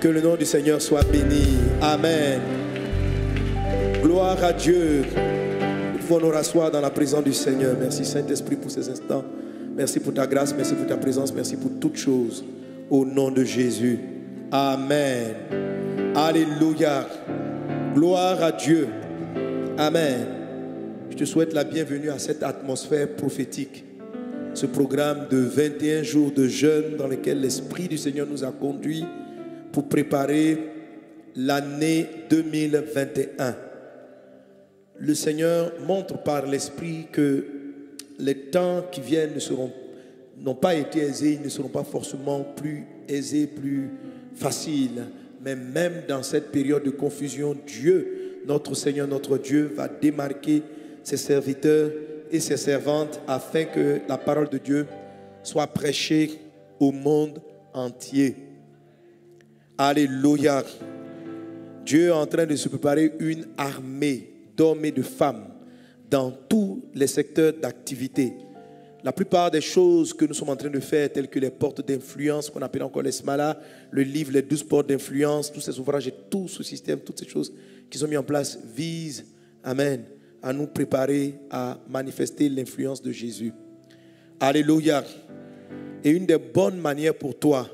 Que le nom du Seigneur soit béni. Amen. Gloire à Dieu. Nous pouvons nous rasseoir dans la présence du Seigneur. Merci Saint-Esprit pour ces instants. Merci pour ta grâce, merci pour ta présence, merci pour toutes choses. Au nom de Jésus. Amen. Alléluia. Gloire à Dieu. Amen. Je te souhaite la bienvenue à cette atmosphère prophétique. Ce programme de 21 jours de jeûne dans lequel l'Esprit du Seigneur nous a conduits pour préparer l'année 2021. Le Seigneur montre par l'Esprit que les temps qui viennent n'ont pas été aisés, ils ne seront pas forcément plus aisés, plus faciles. Mais même dans cette période de confusion, Dieu, notre Seigneur, notre Dieu, va démarquer ses serviteurs et ses servantes afin que la parole de Dieu soit prêchée au monde entier. Alléluia. Dieu est en train de se préparer une armée d'hommes et de femmes dans tous les secteurs d'activité. La plupart des choses que nous sommes en train de faire, telles que les portes d'influence, qu'on appelle encore les SMALA, le livre, les 12 portes d'influence, tous ces ouvrages et tout ce système, toutes ces choses qui sont mises en place visent, amen, à nous préparer à manifester l'influence de Jésus. Alléluia. Et une des bonnes manières pour toi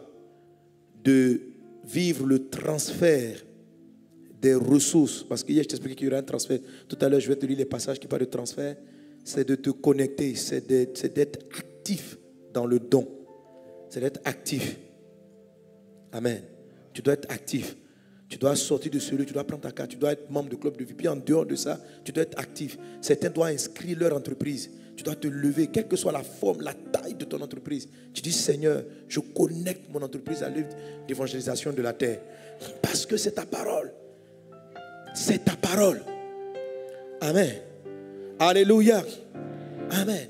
de vivre le transfert des ressources, parce qu'hier je t'expliquais qu'il y aura un transfert, tout à l'heure je vais te lire les passages qui parlent de transfert, c'est de te connecter, c'est d'être actif dans le don, c'est d'être actif. Amen. Tu dois être actif. Tu dois sortir de ce lieu, tu dois prendre ta carte, tu dois être membre de club de vie. Puis en dehors de ça, tu dois être actif. Certains doivent inscrire leur entreprise. Tu dois te lever, quelle que soit la forme, la taille de ton entreprise. Tu dis, Seigneur, je connecte mon entreprise à l'œuvre d'évangélisation de la terre. Parce que c'est ta parole. C'est ta parole. Amen. Alléluia. Amen.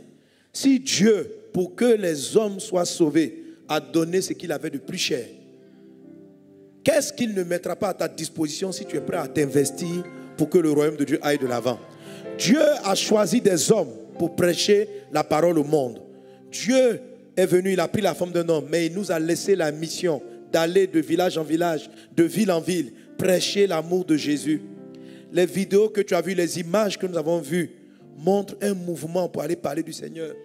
Si Dieu, pour que les hommes soient sauvés, a donné ce qu'il avait de plus cher, qu'est-ce qu'il ne mettra pas à ta disposition si tu es prêt à t'investir pour que le royaume de Dieu aille de l'avant? Dieu a choisi des hommes pour prêcher la parole au monde. Dieu est venu, il a pris la forme d'un homme, mais il nous a laissé la mission d'aller de village en village, de ville en ville, prêcher l'amour de Jésus. Les vidéos que tu as vues, les images que nous avons vues, montrent un mouvement pour aller parler du Seigneur.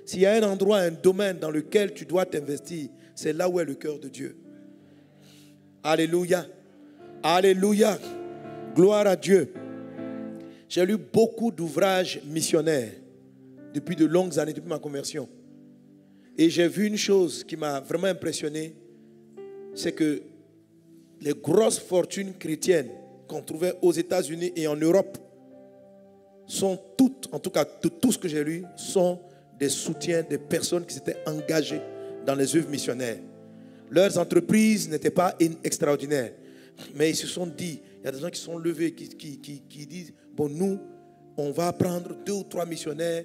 S'il y a un endroit, un domaine dans lequel tu dois t'investir, c'est là où est le cœur de Dieu. Alléluia. Alléluia. Gloire à Dieu. J'ai lu beaucoup d'ouvrages missionnaires depuis de longues années, depuis ma conversion. Et j'ai vu une chose qui m'a vraiment impressionné, c'est que les grosses fortunes chrétiennes qu'on trouvait aux États-Unis et en Europe sont toutes, en tout cas de tout ce que j'ai lu, sont des soutiens des personnes qui s'étaient engagées dans les œuvres missionnaires. Leurs entreprises n'étaient pas extraordinaires, mais ils se sont dit, il y a des gens qui sont levés, qui disent, bon, nous, on va prendre 2 ou 3 missionnaires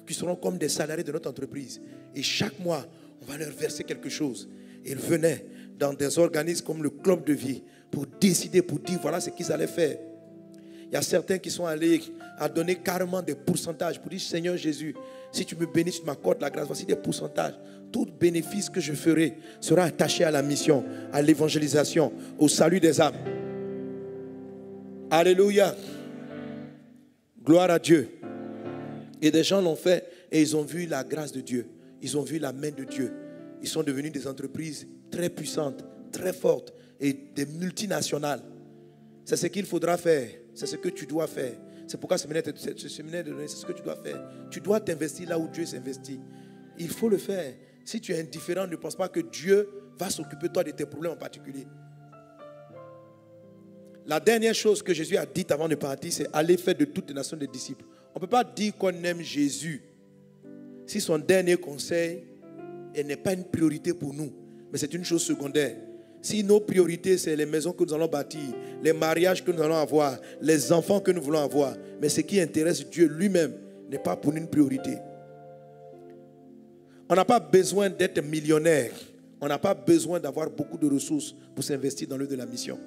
qui seront comme des salariés de notre entreprise. Et chaque mois, on va leur verser quelque chose. Et ils venaient dans des organismes comme le club de vie pour décider, pour dire, voilà ce qu'ils allaient faire. Il y a certains qui sont allés à donner carrément des pourcentages pour dire, Seigneur Jésus, si tu me bénis, tu m'accordes la grâce, voici des pourcentages. Tout bénéfice que je ferai sera attaché à la mission, à l'évangélisation, au salut des âmes. Alléluia. Gloire à Dieu. Et des gens l'ont fait et ils ont vu la grâce de Dieu. Ils ont vu la main de Dieu. Ils sont devenus des entreprises très puissantes, très fortes et des multinationales. C'est ce qu'il faudra faire. C'est ce que tu dois faire. C'est pourquoi ce séminaire de donner, c'est ce que tu dois faire. Tu dois t'investir là où Dieu s'investit. Il faut le faire. Si tu es indifférent, ne pense pas que Dieu va s'occuper de toi de tes problèmes en particulier. La dernière chose que Jésus a dite avant de partir, c'est aller faire de toutes les nations des disciples. On ne peut pas dire qu'on aime Jésus si son dernier conseil n'est pas une priorité pour nous, mais c'est une chose secondaire. Si nos priorités, c'est les maisons que nous allons bâtir, les mariages que nous allons avoir, les enfants que nous voulons avoir, mais ce qui intéresse Dieu lui-même n'est pas pour nous une priorité. On n'a pas besoin d'être millionnaire. On n'a pas besoin d'avoir beaucoup de ressources pour s'investir dans l'œuvre de la mission.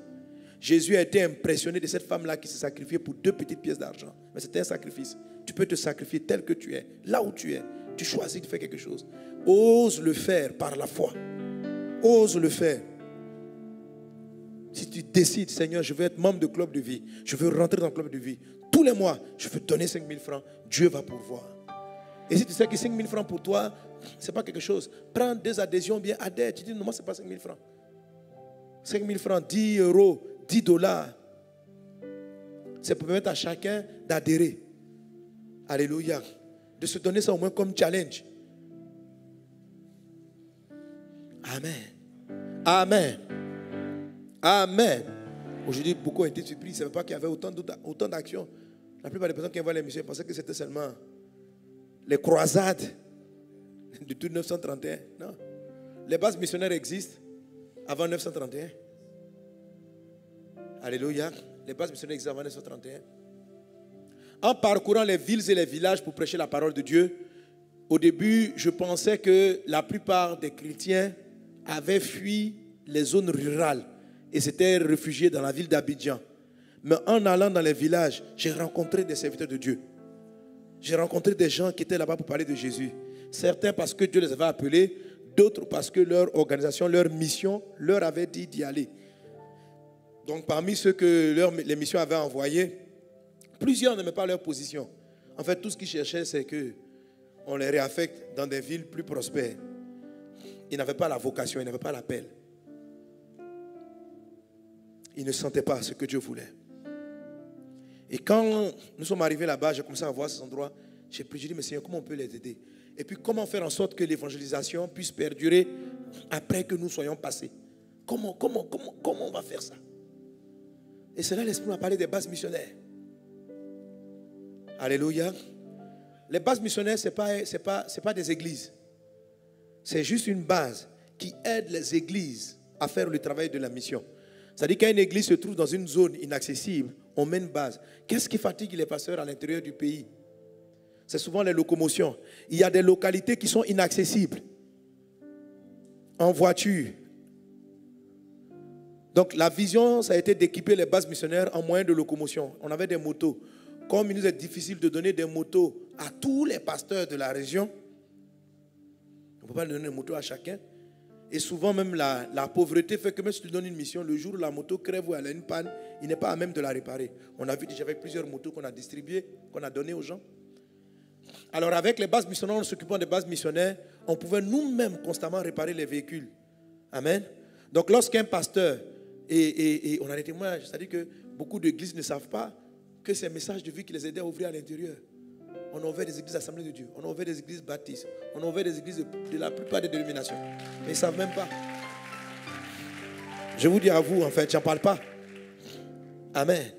Jésus a été impressionné de cette femme-là qui s'est sacrifiée pour 2 petites pièces d'argent. Mais c'était un sacrifice. Tu peux te sacrifier tel que tu es, là où tu es. Tu choisis de faire quelque chose. Ose le faire par la foi. Ose le faire. Si tu décides, Seigneur, je veux être membre de club de vie, je veux rentrer dans le club de vie, tous les mois, je veux donner 5 000 francs, Dieu va pourvoir. Et si tu sais que 5 000 francs pour toi, ce n'est pas quelque chose, prends 2 adhésions, bien adhère. Tu dis, non, moi, ce n'est pas 5 000 francs. 5 000 francs, 10 euros, 10 dollars. C'est pour permettre à chacun d'adhérer. Alléluia. De se donner ça au moins comme challenge. Amen. Amen. Amen. Aujourd'hui, beaucoup ont été surpris. Ils ne savaient pas qu'il y avait autant d'actions. La plupart des personnes qui envoient les missions pensaient que c'était seulement les croisades de tout 1931. Non. Les bases missionnaires existent avant 1931. Alléluia. Les bases missionnaires existent avant 1931. En parcourant les villes et les villages pour prêcher la parole de Dieu, au début, je pensais que la plupart des chrétiens avaient fui les zones rurales et s'étaient réfugiés dans la ville d'Abidjan. Mais en allant dans les villages, j'ai rencontré des serviteurs de Dieu. J'ai rencontré des gens qui étaient là-bas pour parler de Jésus. Certains parce que Dieu les avait appelés, d'autres parce que leur organisation, leur mission leur avait dit d'y aller. Donc parmi ceux que les missions avaient envoyés, plusieurs n'aimaient pas leur position. En fait, tout ce qu'ils cherchaient, c'est qu'on les réaffecte dans des villes plus prospères. Ils n'avaient pas la vocation, ils n'avaient pas l'appel. Ils ne sentaient pas ce que Dieu voulait. Et quand nous sommes arrivés là-bas, j'ai commencé à voir ces endroits. J'ai dit, mais Seigneur, comment on peut les aider? Et puis, comment faire en sorte que l'évangélisation puisse perdurer après que nous soyons passés? Comment on va faire ça? Et c'est là l'Esprit m'a parlé des bases missionnaires. Alléluia. Les bases missionnaires, ce n'est pas des églises. C'est juste une base qui aide les églises à faire le travail de la mission. C'est-à-dire qu'une église se trouve dans une zone inaccessible, on met une base. Qu'est-ce qui fatigue les pasteurs à l'intérieur du pays? C'est souvent les locomotions. Il y a des localités qui sont inaccessibles en voiture. Donc la vision, ça a été d'équiper les bases missionnaires en moyens de locomotion. On avait des motos. Comme il nous est difficile de donner des motos à tous les pasteurs de la région, on ne peut pas donner une moto à chacun. Et souvent même la pauvreté fait que même si tu donnes une mission, le jour où la moto crève ou elle a une panne, il n'est pas à même de la réparer. On a vu déjà avec plusieurs motos qu'on a distribuées, qu'on a données aux gens. Alors avec les bases missionnaires, en s'occupant des bases missionnaires, on pouvait nous-mêmes constamment réparer les véhicules. Amen. Donc lorsqu'un pasteur, et on a des témoignages, c'est-à-dire que beaucoup d'églises ne savent pas que c'est un message de vie qui les aidait à ouvrir à l'intérieur. On a ouvert des églises Assemblées de Dieu. On a ouvert des églises baptistes. On a ouvert des églises de la plupart des dénominations. Mais ils ne savent même pas. Je vous dis à vous, en fait, je n'en parle pas. Amen.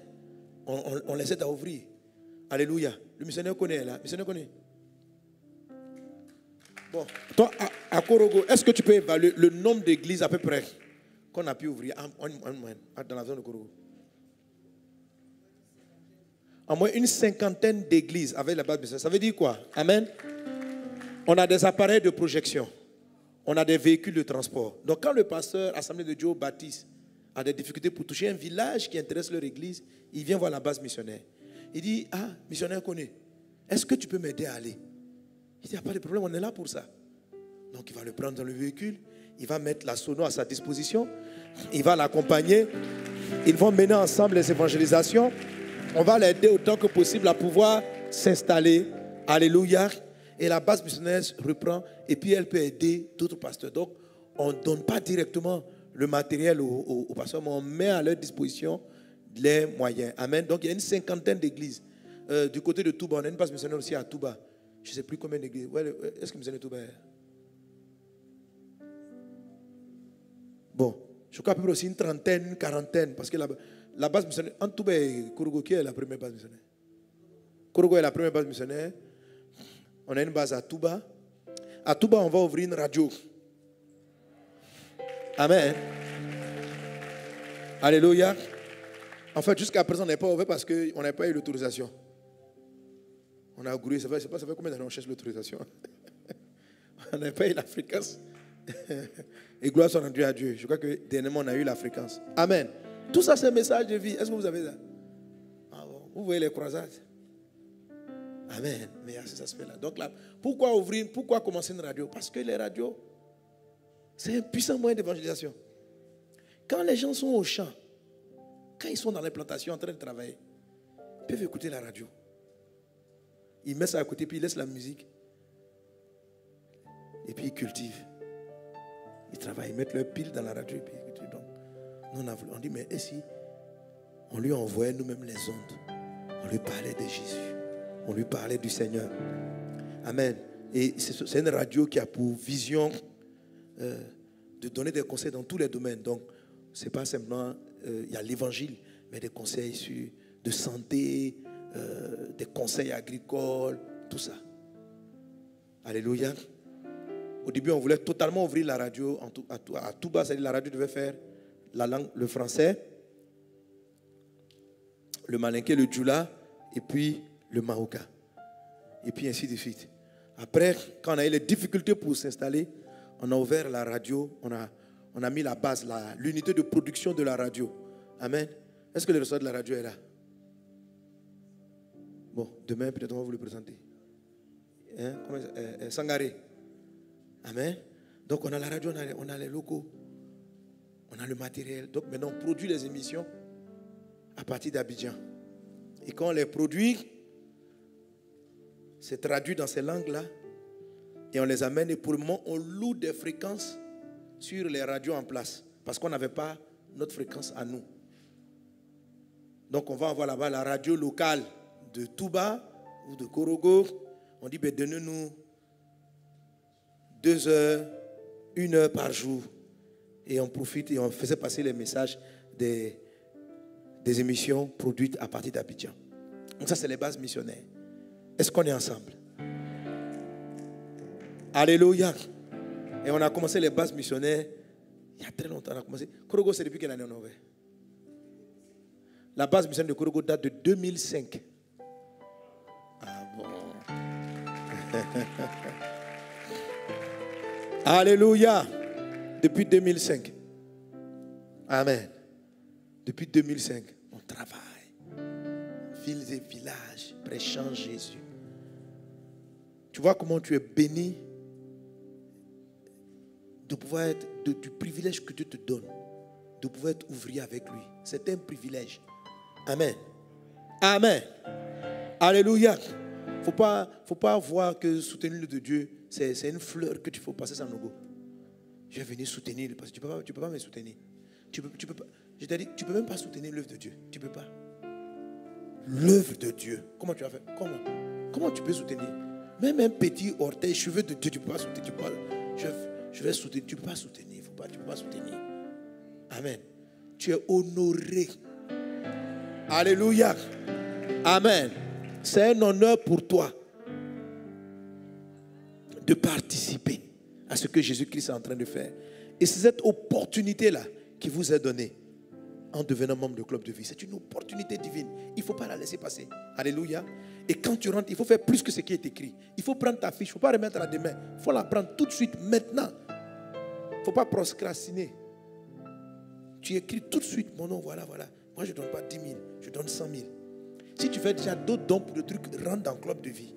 On les aide à ouvrir. Alléluia. Le missionnaire connaît là. Le missionnaire connaît. Bon. Toi, à Korogo, est-ce que tu peux évaluer le nombre d'églises à peu près qu'on a pu ouvrir dans la zone de Korogo? En moins une cinquantaine d'églises avec la base missionnaire. Ça veut dire quoi? Amen. On a des appareils de projection. On a des véhicules de transport. Donc quand le pasteur Assemblée de Dieu baptiste a des difficultés pour toucher un village qui intéresse leur église, il vient voir la base missionnaire. Il dit, missionnaire connaît. Est-ce que tu peux m'aider à aller? Il dit, il n'y a pas de problème, on est là pour ça. Donc il va le prendre dans le véhicule. Il va mettre la sono à sa disposition. Il va l'accompagner. Ils vont mener ensemble les évangélisations. On va l'aider autant que possible à pouvoir s'installer. Alléluia. Et la base missionnaire reprend. Et puis elle peut aider d'autres pasteurs. Donc on ne donne pas directement le matériel aux pasteurs, mais on met à leur disposition les moyens. Amen. Donc il y a une cinquantaine d'églises. Du côté de Touba, on a une base missionnaire aussi à Touba. Je ne sais plus combien d'églises. Est-ce que missionnaire Touba est? Bon, je crois à peu près aussi une trentaine, une quarantaine. Parce que la base missionnaire, en Touba et Korogo, qui est la première base missionnaire? Korogo est la première base missionnaire. On a une base à Touba. À Touba, on va ouvrir une radio. Amen. Alléluia. En fait, jusqu'à présent, on n'est pas ouvert parce qu'on n'a pas eu l'autorisation. On a gouré, ça fait combien d'années on cherche l'autorisation? On n'a pas eu la fréquence. Et gloire soit rendue à Dieu. Je crois que dernièrement, on a eu la fréquence. Amen. Tout ça, c'est un message de vie. Est-ce que vous avez ça? Vous voyez les croisades? Amen. Mais il y a cet aspect-là. Donc là, pourquoi commencer une radio? Parce que les radios, c'est un puissant moyen d'évangélisation. Quand les gens sont au champ, Quand ils sont dans les plantations en train de travailler, ils peuvent écouter la radio. Ils mettent ça à côté, puis ils laissent la musique. Et puis ils cultivent. Ils travaillent, ils mettent leur pile dans la radio. Et puis, donc, nous on dit, mais et si on lui envoyait nous-mêmes les ondes? On lui parlait de Jésus. On lui parlait du Seigneur. Amen. Et c'est une radio qui a pour vision de donner des conseils dans tous les domaines. Donc, ce n'est pas simplement, il y a l'évangile, mais des conseils de santé, des conseils agricoles, tout ça. Alléluia. Au début, on voulait totalement ouvrir la radio à tout bas, c'est-à-dire la radio devait faire la langue, le français, le malinké, le djoula, et puis le maouka. Et puis ainsi de suite. Après, quand on a eu les difficultés pour s'installer, on a ouvert la radio, on a mis la base, l'unité de production de la radio. Amen. Est-ce que le ressort de la radio est là? Bon, demain, peut-être on va vous le présenter. Sangaré. Amen. Donc on a la radio, on a les locaux, on a le matériel. Donc maintenant on produit les émissions à partir d'Abidjan. Et quand on les produit, c'est traduit dans ces langues-là et on les amène. Et pour le moment, on loue des fréquences sur les radios en place parce qu'on n'avait pas notre fréquence à nous. Donc on va avoir là-bas la radio locale de Touba ou de Korogo. On dit, ben, donnez-nous 2 heures, 1 heure par jour. Et on profite et on faisait passer les messages des émissions produites à partir d'Abidjan. Donc ça, c'est les bases missionnaires. Est-ce qu'on est ensemble? Alléluia. Et on a commencé les bases missionnaires il y a très longtemps. On a commencé. Korogo, c'est depuis quelle année on a ouvert? La base missionnaire de Korogo date de 2005. Ah bon. Alléluia. Depuis 2005. Amen. Depuis 2005, on travaille. Villes et villages, prêchant Jésus. Tu vois comment tu es béni de pouvoir être, du privilège que Dieu te donne, de pouvoir être ouvrier avec lui. C'est un privilège. Amen. Amen. Alléluia. Faut pas voir que soutenir l'œuvre de Dieu, c'est une fleur que tu faut passer sans logo. Je vais venir soutenir parce que tu peux pas me soutenir. Tu peux pas. Je t'ai dit, tu peux même pas soutenir l'œuvre de Dieu. Tu peux pas. L'œuvre de Dieu. Comment tu vas faire? Comment tu peux soutenir? Même un petit orteil cheveux de Dieu, tu peux pas soutenir. Je vais soutenir. Tu peux pas soutenir. Tu peux pas soutenir. Amen. Tu es honoré. Alléluia. Amen. C'est un honneur pour toi de participer à ce que Jésus-Christ est en train de faire. Et c'est cette opportunité-là qui vous est donnée en devenant membre du club de vie. C'est une opportunité divine. Il ne faut pas la laisser passer. Alléluia. Et quand tu rentres, il faut faire plus que ce qui est écrit. Il faut prendre ta fiche. Il ne faut pas remettre à demain. Il faut la prendre tout de suite, maintenant. Il ne faut pas procrastiner. Tu écris tout de suite, mon nom, voilà. Moi, je ne donne pas 10 000, je donne 100 000. Si tu fais déjà d'autres dons pour le truc, rentre dans le club de vie.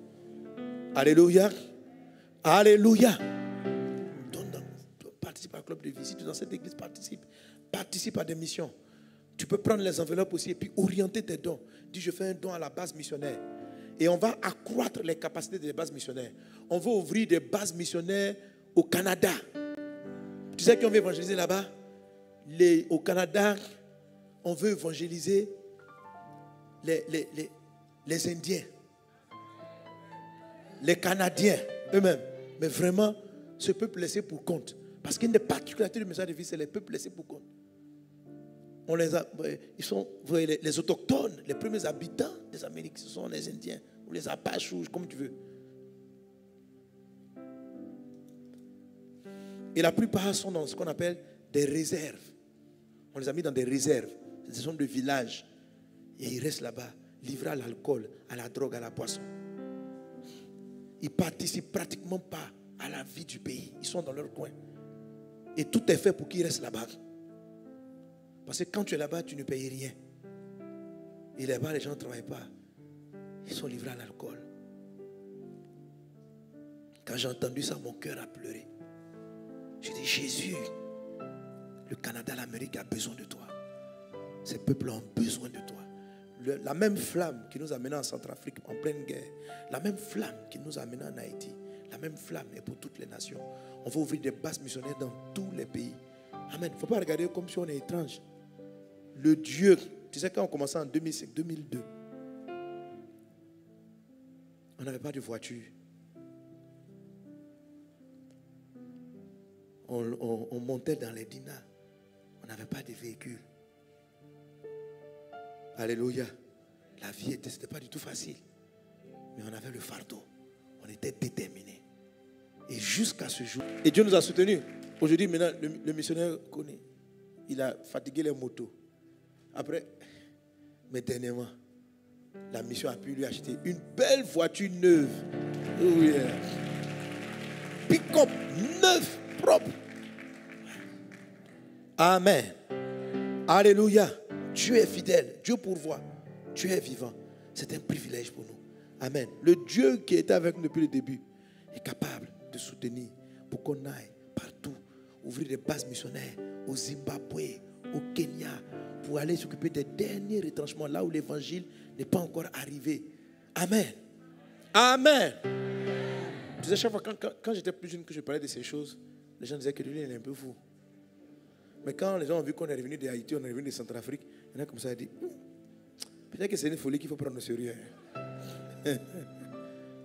Alléluia. Alléluia. Participe à un club de vie. Si tu es dans cette église, participe à des missions. Tu peux prendre les enveloppes aussi et puis orienter tes dons. Dis, je fais un don à la base missionnaire. Et on va accroître les capacités des bases missionnaires. On va ouvrir des bases missionnaires au Canada. Tu sais qu'on veut évangéliser là-bas? Au Canada, on veut évangéliser les Indiens, les Canadiens eux-mêmes. Mais vraiment, ce peuple laissé pour compte. Parce qu'une des particularités du message de vie, c'est les peuples laissés pour compte. Ils sont les autochtones, les premiers habitants des Amériques, ce sont les Indiens, ou les Apaches, comme tu veux. Et la plupart sont dans ce qu'on appelle des réserves. On les a mis dans des réserves. Ce sont des villages. Et ils restent là-bas, livrés à l'alcool, à la drogue, à la boisson. Ils ne participent pratiquement pas à la vie du pays. Ils sont dans leur coin. Et tout est fait pour qu'ils restent là-bas. Parce que quand tu es là-bas, tu ne payes rien. Et là-bas, les gens ne travaillent pas. Ils sont livrés à l'alcool. Quand j'ai entendu ça, mon cœur a pleuré. J'ai dit, Jésus, le Canada, l'Amérique a besoin de toi. Ces peuples ont besoin de toi. La même flamme qui nous a menés en Centrafrique en pleine guerre, la même flamme qui nous a menés en Haïti, la même flamme est pour toutes les nations. On va ouvrir des bases missionnaires dans tous les pays. Amen. Il ne faut pas regarder comme si on est étrange. Le Dieu, tu sais, quand on commençait en 2005, 2002, on n'avait pas de voiture. On montait dans les dinas. On n'avait pas de véhicule. Alléluia. La vie c'était pas du tout facile. Mais on avait le fardeau. On était déterminés. Et jusqu'à ce jour. Et Dieu nous a soutenus. Aujourd'hui, maintenant, le missionnaire connaît. Il a fatigué les motos. Après, mais dernièrement, la mission a pu lui acheter une belle voiture neuve. Oh yeah. Pick-up neuf, propre. Amen. Alléluia. Dieu est fidèle. Dieu pourvoit. Dieu est vivant. C'est un privilège pour nous. Amen. Le Dieu qui était avec nous depuis le début est capable de soutenir pour qu'on aille partout, ouvrir des bases missionnaires au Zimbabwe, au Kenya, pour aller s'occuper des derniers retranchements là où l'évangile n'est pas encore arrivé. Amen. Amen. Tu sais, chaque fois quand j'étais plus jeune que je parlais de ces choses, les gens disaient que lui, il est un peu fou. Mais quand les gens ont vu qu'on est revenu d'Haïti, on est revenu de Centrafrique, il y en a comme ça, dit, peut-être que c'est une folie qu'il faut prendre au sérieux.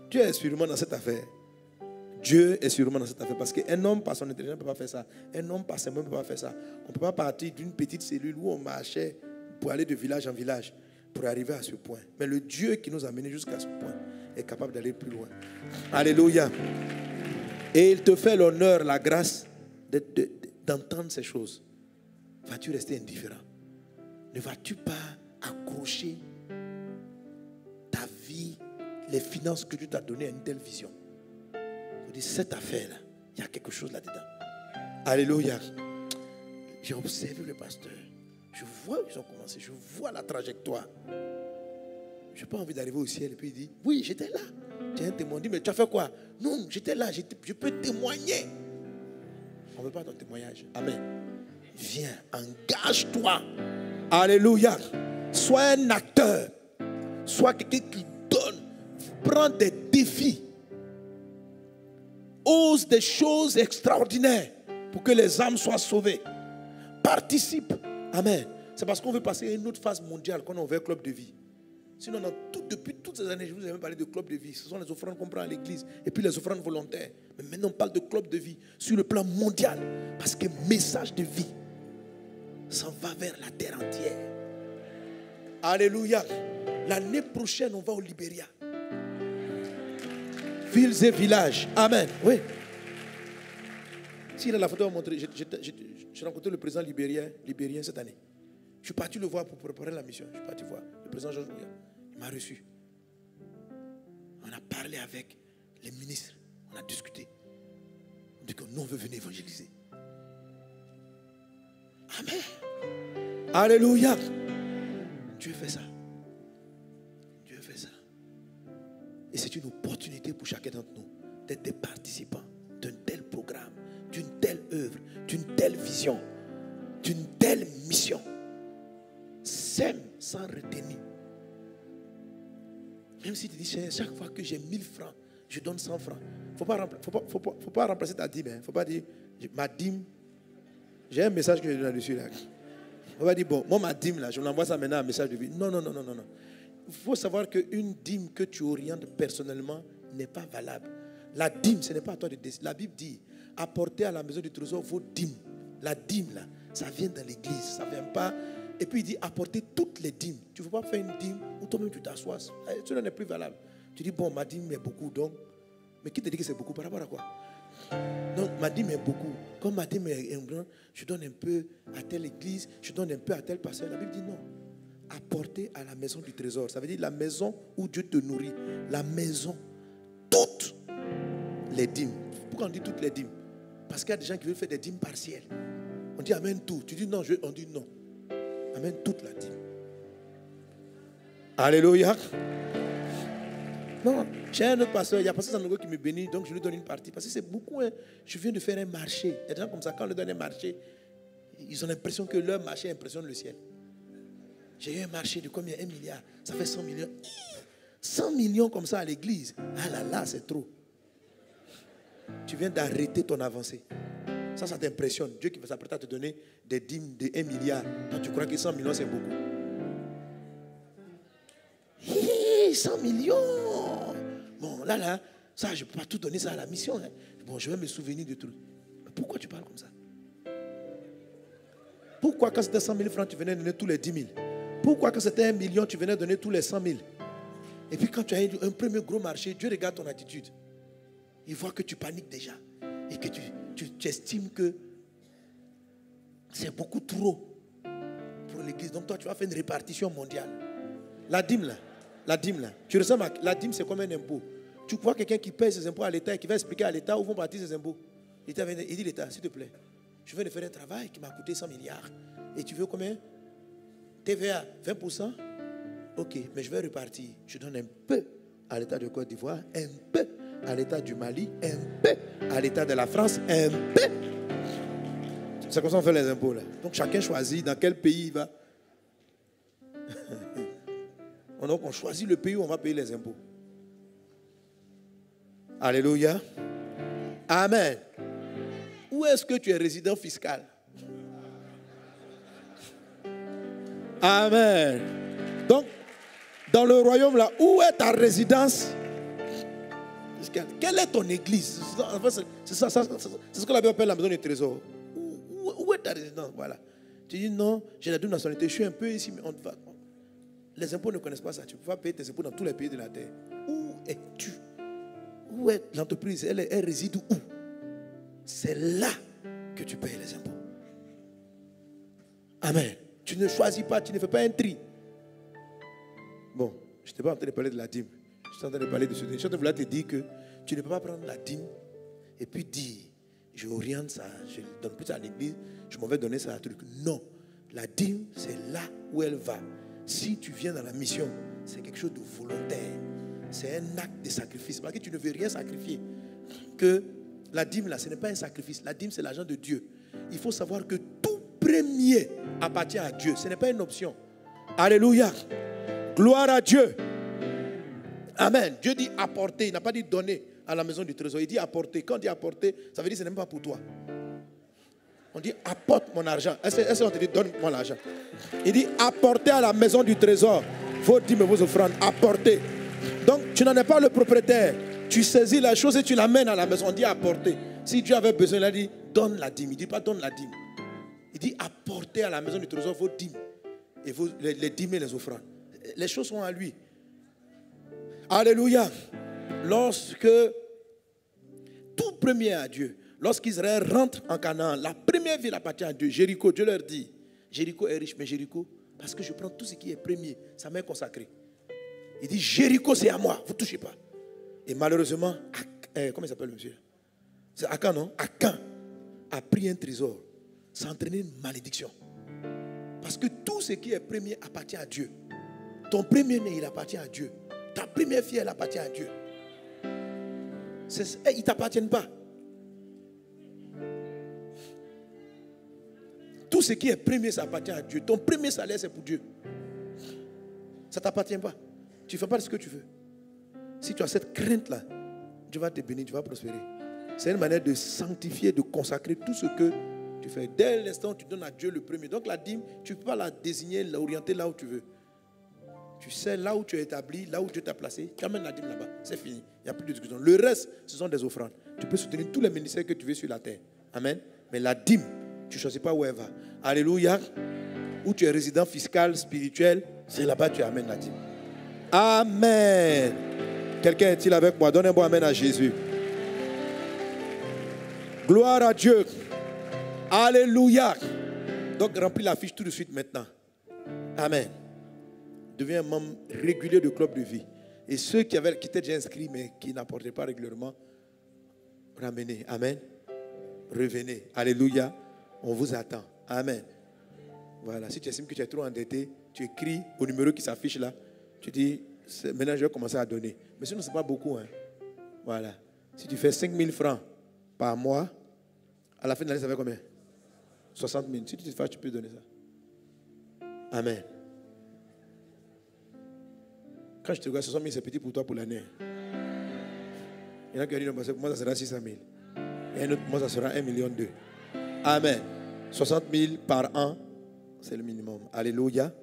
Dieu est sûrement dans cette affaire. Dieu est sûrement dans cette affaire. Parce qu'un homme par son intelligence ne peut pas faire ça. Un homme par ses mains ne peut pas faire ça. On ne peut pas partir d'une petite cellule où on marchait pour aller de village en village pour arriver à ce point. Mais le Dieu qui nous a menés jusqu'à ce point est capable d'aller plus loin. Alléluia. Et il te fait l'honneur, la grâce d'entendre ces choses. Vas-tu rester indifférent? Ne vas-tu pas accrocher ta vie, les finances que Dieu t'a données à une telle vision? Il faut dire, cette affaire-là, il y a quelque chose là-dedans. Alléluia. J'ai observé le pasteur. Je vois où ils ont commencé. Je vois la trajectoire. Je n'ai pas envie d'arriver au ciel et puis il dit, oui, j'étais là. J'ai un témoin. Dit, mais tu as fait quoi? Non, j'étais là. Je peux témoigner. On ne veut pas ton témoignage. Amen. Viens, engage-toi. Alléluia. Sois un acteur. Sois quelqu'un qui donne. Prends des défis. Ose des choses extraordinaires pour que les âmes soient sauvées. Participe. Amen. C'est parce qu'on veut passer à une autre phase mondiale qu'on a ouvert Club de Vie. Sinon, depuis toutes ces années, je vous ai même parlé de Club de Vie. Ce sont les offrandes qu'on prend à l'église. Et puis les offrandes volontaires. Mais maintenant, on parle de Club de Vie sur le plan mondial. Parce que message de vie s'en va vers la terre entière. Alléluia. L'année prochaine, on va au Libéria. Villes et villages. Amen. Oui. Si la photo a montré, j'ai rencontré le président libérien cette année. Je suis parti le voir pour préparer la mission. Je suis parti voir le président Georges Weah. Il m'a reçu. On a parlé avec les ministres. On a discuté. On dit que nous, on veut venir évangéliser. Amen. Alléluia. Dieu fait ça. Dieu fait ça. Et c'est une opportunité pour chacun d'entre nous d'être des participants d'un tel programme, d'une telle œuvre, d'une telle vision, d'une telle mission. Sème sans retenir. Même si tu dis, chaque fois que j'ai 1000 francs, je donne 100 francs. Il ne faut pas remplacer ta dîme. Il ne faut pas dire, ma dîme, j'ai un message que je donne là-dessus. Là. Il ne faut pas dire, bon, moi ma dîme, là, je l'envoie ça maintenant, un message de vie. Non. Il faut savoir qu'une dîme que tu orientes personnellement n'est pas valable. La dîme, ce n'est pas à toi de décider. La Bible dit, apportez à la maison du trésor vos dîmes. La dîme, là, ça vient dans l'église, ça ne vient pas. Et puis il dit, apportez toutes les dîmes. Tu ne veux pas faire une dîme où toi-même tu t'assois. Cela n'est plus valable. Tu dis, bon, ma dîme est beaucoup, donc. Mais qui te dit que c'est beaucoup par rapport à quoi? Donc, ma dîme est beaucoup. Comme ma dîme est grande, je donne un peu à telle église, je donne un peu à tel pasteur. La Bible dit non. Apportez à la maison du trésor. Ça veut dire la maison où Dieu te nourrit. La maison. Toutes les dîmes. Pourquoi on dit toutes les dîmes? Parce qu'il y a des gens qui veulent faire des dîmes partielles. On dit amène tout. Tu dis non, on dit non. Amène toute la dîme. Alléluia. Non, j'ai un autre pasteur, il y a un pasteur Sanogo qui me bénit, donc je lui donne une partie. Parce que c'est beaucoup, hein. Je viens de faire un marché. Il y a des gens comme ça, quand on leur donne un marché, ils ont l'impression que leur marché impressionne le ciel. J'ai eu un marché de combien? 1 milliard. Ça fait 100 millions. 100 millions comme ça à l'église. Ah là là, c'est trop. Tu viens d'arrêter ton avancée. Ça t'impressionne. Dieu qui va s'apprêter à te donner des dîmes de 1 milliard. Toi, tu crois que 100 millions, c'est beaucoup. 100 millions. Bon, là, ça, je ne peux pas tout donner ça à la mission. Hein. Bon, je vais me souvenir de tout. Mais pourquoi tu parles comme ça? Pourquoi quand c'était 100 000 francs, tu venais donner tous les 10 000? Pourquoi quand c'était 1 million, tu venais donner tous les 100 000? Et puis quand tu as un premier gros marché, Dieu regarde ton attitude. Il voit que tu paniques déjà. Et que tu estimes que c'est beaucoup trop pour l'église. Donc toi, tu vas faire une répartition mondiale. La dîme là, tu ressembles à la dîme, c'est comme un impôt. Tu vois quelqu'un qui paye ses impôts à l'État et qui va expliquer à l'État où vont partir ses impôts. Il dit l'État, s'il te plaît, je viens de faire un travail qui m'a coûté 100 milliards. Et tu veux combien? TVA, 20%? Ok, mais je vais repartir. Je donne un peu à l'État de Côte d'Ivoire, un peu à l'État du Mali, un peu à l'État de la France, un peu. C'est comme ça qu'on fait les impôts là. Donc chacun choisit dans quel pays il va. Donc on choisit le pays où on va payer les impôts. Alléluia. Amen. Où est-ce que tu es résident fiscal? Amen. Donc, dans le royaume là, où est ta résidence fiscale? Quelle est ton église? C'est ce que la Bible appelle la maison du trésor. Où est ta résidence? Voilà. Tu dis non, j'ai la double nationalité, je suis un peu ici, mais on va. Les impôts ne connaissent pas ça. Tu peux pas payer tes impôts dans tous les pays de la terre. Où es-tu? Où est l'entreprise? Elle réside où? C'est là que tu payes les impôts. Amen. Tu ne choisis pas, tu ne fais pas un tri. Bon, je n'étais pas en train de parler de la dîme. Je suis en train de parler de ce. Je suis en train de te dire que tu ne peux pas prendre la dîme et puis dire, je oriente ça, je donne plus à l'église, je m'en vais donner ça à un truc. Non, la dîme, c'est là où elle va. Si tu viens dans la mission, c'est quelque chose de volontaire. C'est un acte de sacrifice. Parce que tu ne veux rien sacrifier. Que la dîme, là, ce n'est pas un sacrifice. La dîme, c'est l'argent de Dieu. Il faut savoir que tout premier appartient à Dieu. Ce n'est pas une option. Alléluia. Gloire à Dieu. Amen. Dieu dit apporter. Il n'a pas dit donner à la maison du trésor. Il dit apporter. Quand on dit apporter, ça veut dire que ce n'est même pas pour toi. On dit apporte mon argent. Est-ce qu'on te dit donne-moi l'argent? Il dit apportez à la maison du trésor vos dîmes et vos offrandes. Apportez. Donc tu n'en es pas le propriétaire. Tu saisis la chose et tu l'amènes à la maison. On dit apporter. Si Dieu avait besoin, il a dit donne la dîme. Il ne dit pas donne la dîme. Il dit apportez à la maison du trésor vos dîmes et les dîmes et les offrandes. Les choses sont à lui. Alléluia. Lorsque tout premier à Dieu. Lorsqu'Israël rentre en Canaan, la première ville appartient à Dieu. Jéricho, Dieu leur dit, Jéricho est riche, mais Jéricho, parce que je prends tout ce qui est premier, ça m'est consacré. Il dit, Jéricho c'est à moi, vous ne touchez pas. Et malheureusement, comment il s'appelle le monsieur? C'est Akan, non? Akan a pris un trésor. Ça a entraîné une malédiction. Parce que tout ce qui est premier appartient à Dieu. Ton premier-né, il appartient à Dieu. Ta première fille, elle appartient à Dieu. Ils ne t'appartiennent pas. Tout ce qui est premier, ça appartient à Dieu. Ton premier salaire, c'est pour Dieu. Ça ne t'appartient pas. Tu ne fais pas ce que tu veux. Si tu as cette crainte-là, Dieu va te bénir, tu vas prospérer. C'est une manière de sanctifier, de consacrer tout ce que tu fais. Dès l'instant où tu donnes à Dieu le premier. Donc la dîme, tu ne peux pas la désigner, l'orienter là où tu veux. Tu sais là où tu es établi, là où Dieu t'a placé, tu amènes la dîme là-bas. C'est fini. Il n'y a plus de discussion. Le reste, ce sont des offrandes. Tu peux soutenir tous les ministères que tu veux sur la terre. Amen. Mais la dîme, tu ne choisis pas où elle va. Alléluia. Où tu es résident fiscal, spirituel, c'est là-bas que tu amènes la dîme. Amen. Quelqu'un est-il avec moi? Donne un bon amen à Jésus. Gloire à Dieu. Alléluia. Donc remplis la fiche tout de suite maintenant. Amen. Deviens un membre régulier du club de vie. Et ceux qui étaient déjà inscrits mais qui n'apportaient pas régulièrement, ramenez. Amen. Revenez. Alléluia. On vous attend. Amen. Voilà. Si tu estimes que tu es trop endetté, tu écris au numéro qui s'affiche là. Tu dis, maintenant je vais commencer à donner. Mais sinon, ce n'est pas beaucoup. Hein. Voilà. Si tu fais 5 000 francs par mois, à la fin de l'année, ça fait combien? 60 000. Si tu te fais, tu peux donner ça. Amen. Quand je te regarde, 60 000, c'est petit pour toi pour l'année. Il y en a qui ont dit, pour moi, ça sera 600 000. Et un autre, moi, ça sera 1,2 million. Amen. 60 000 par an, c'est le minimum. Alléluia.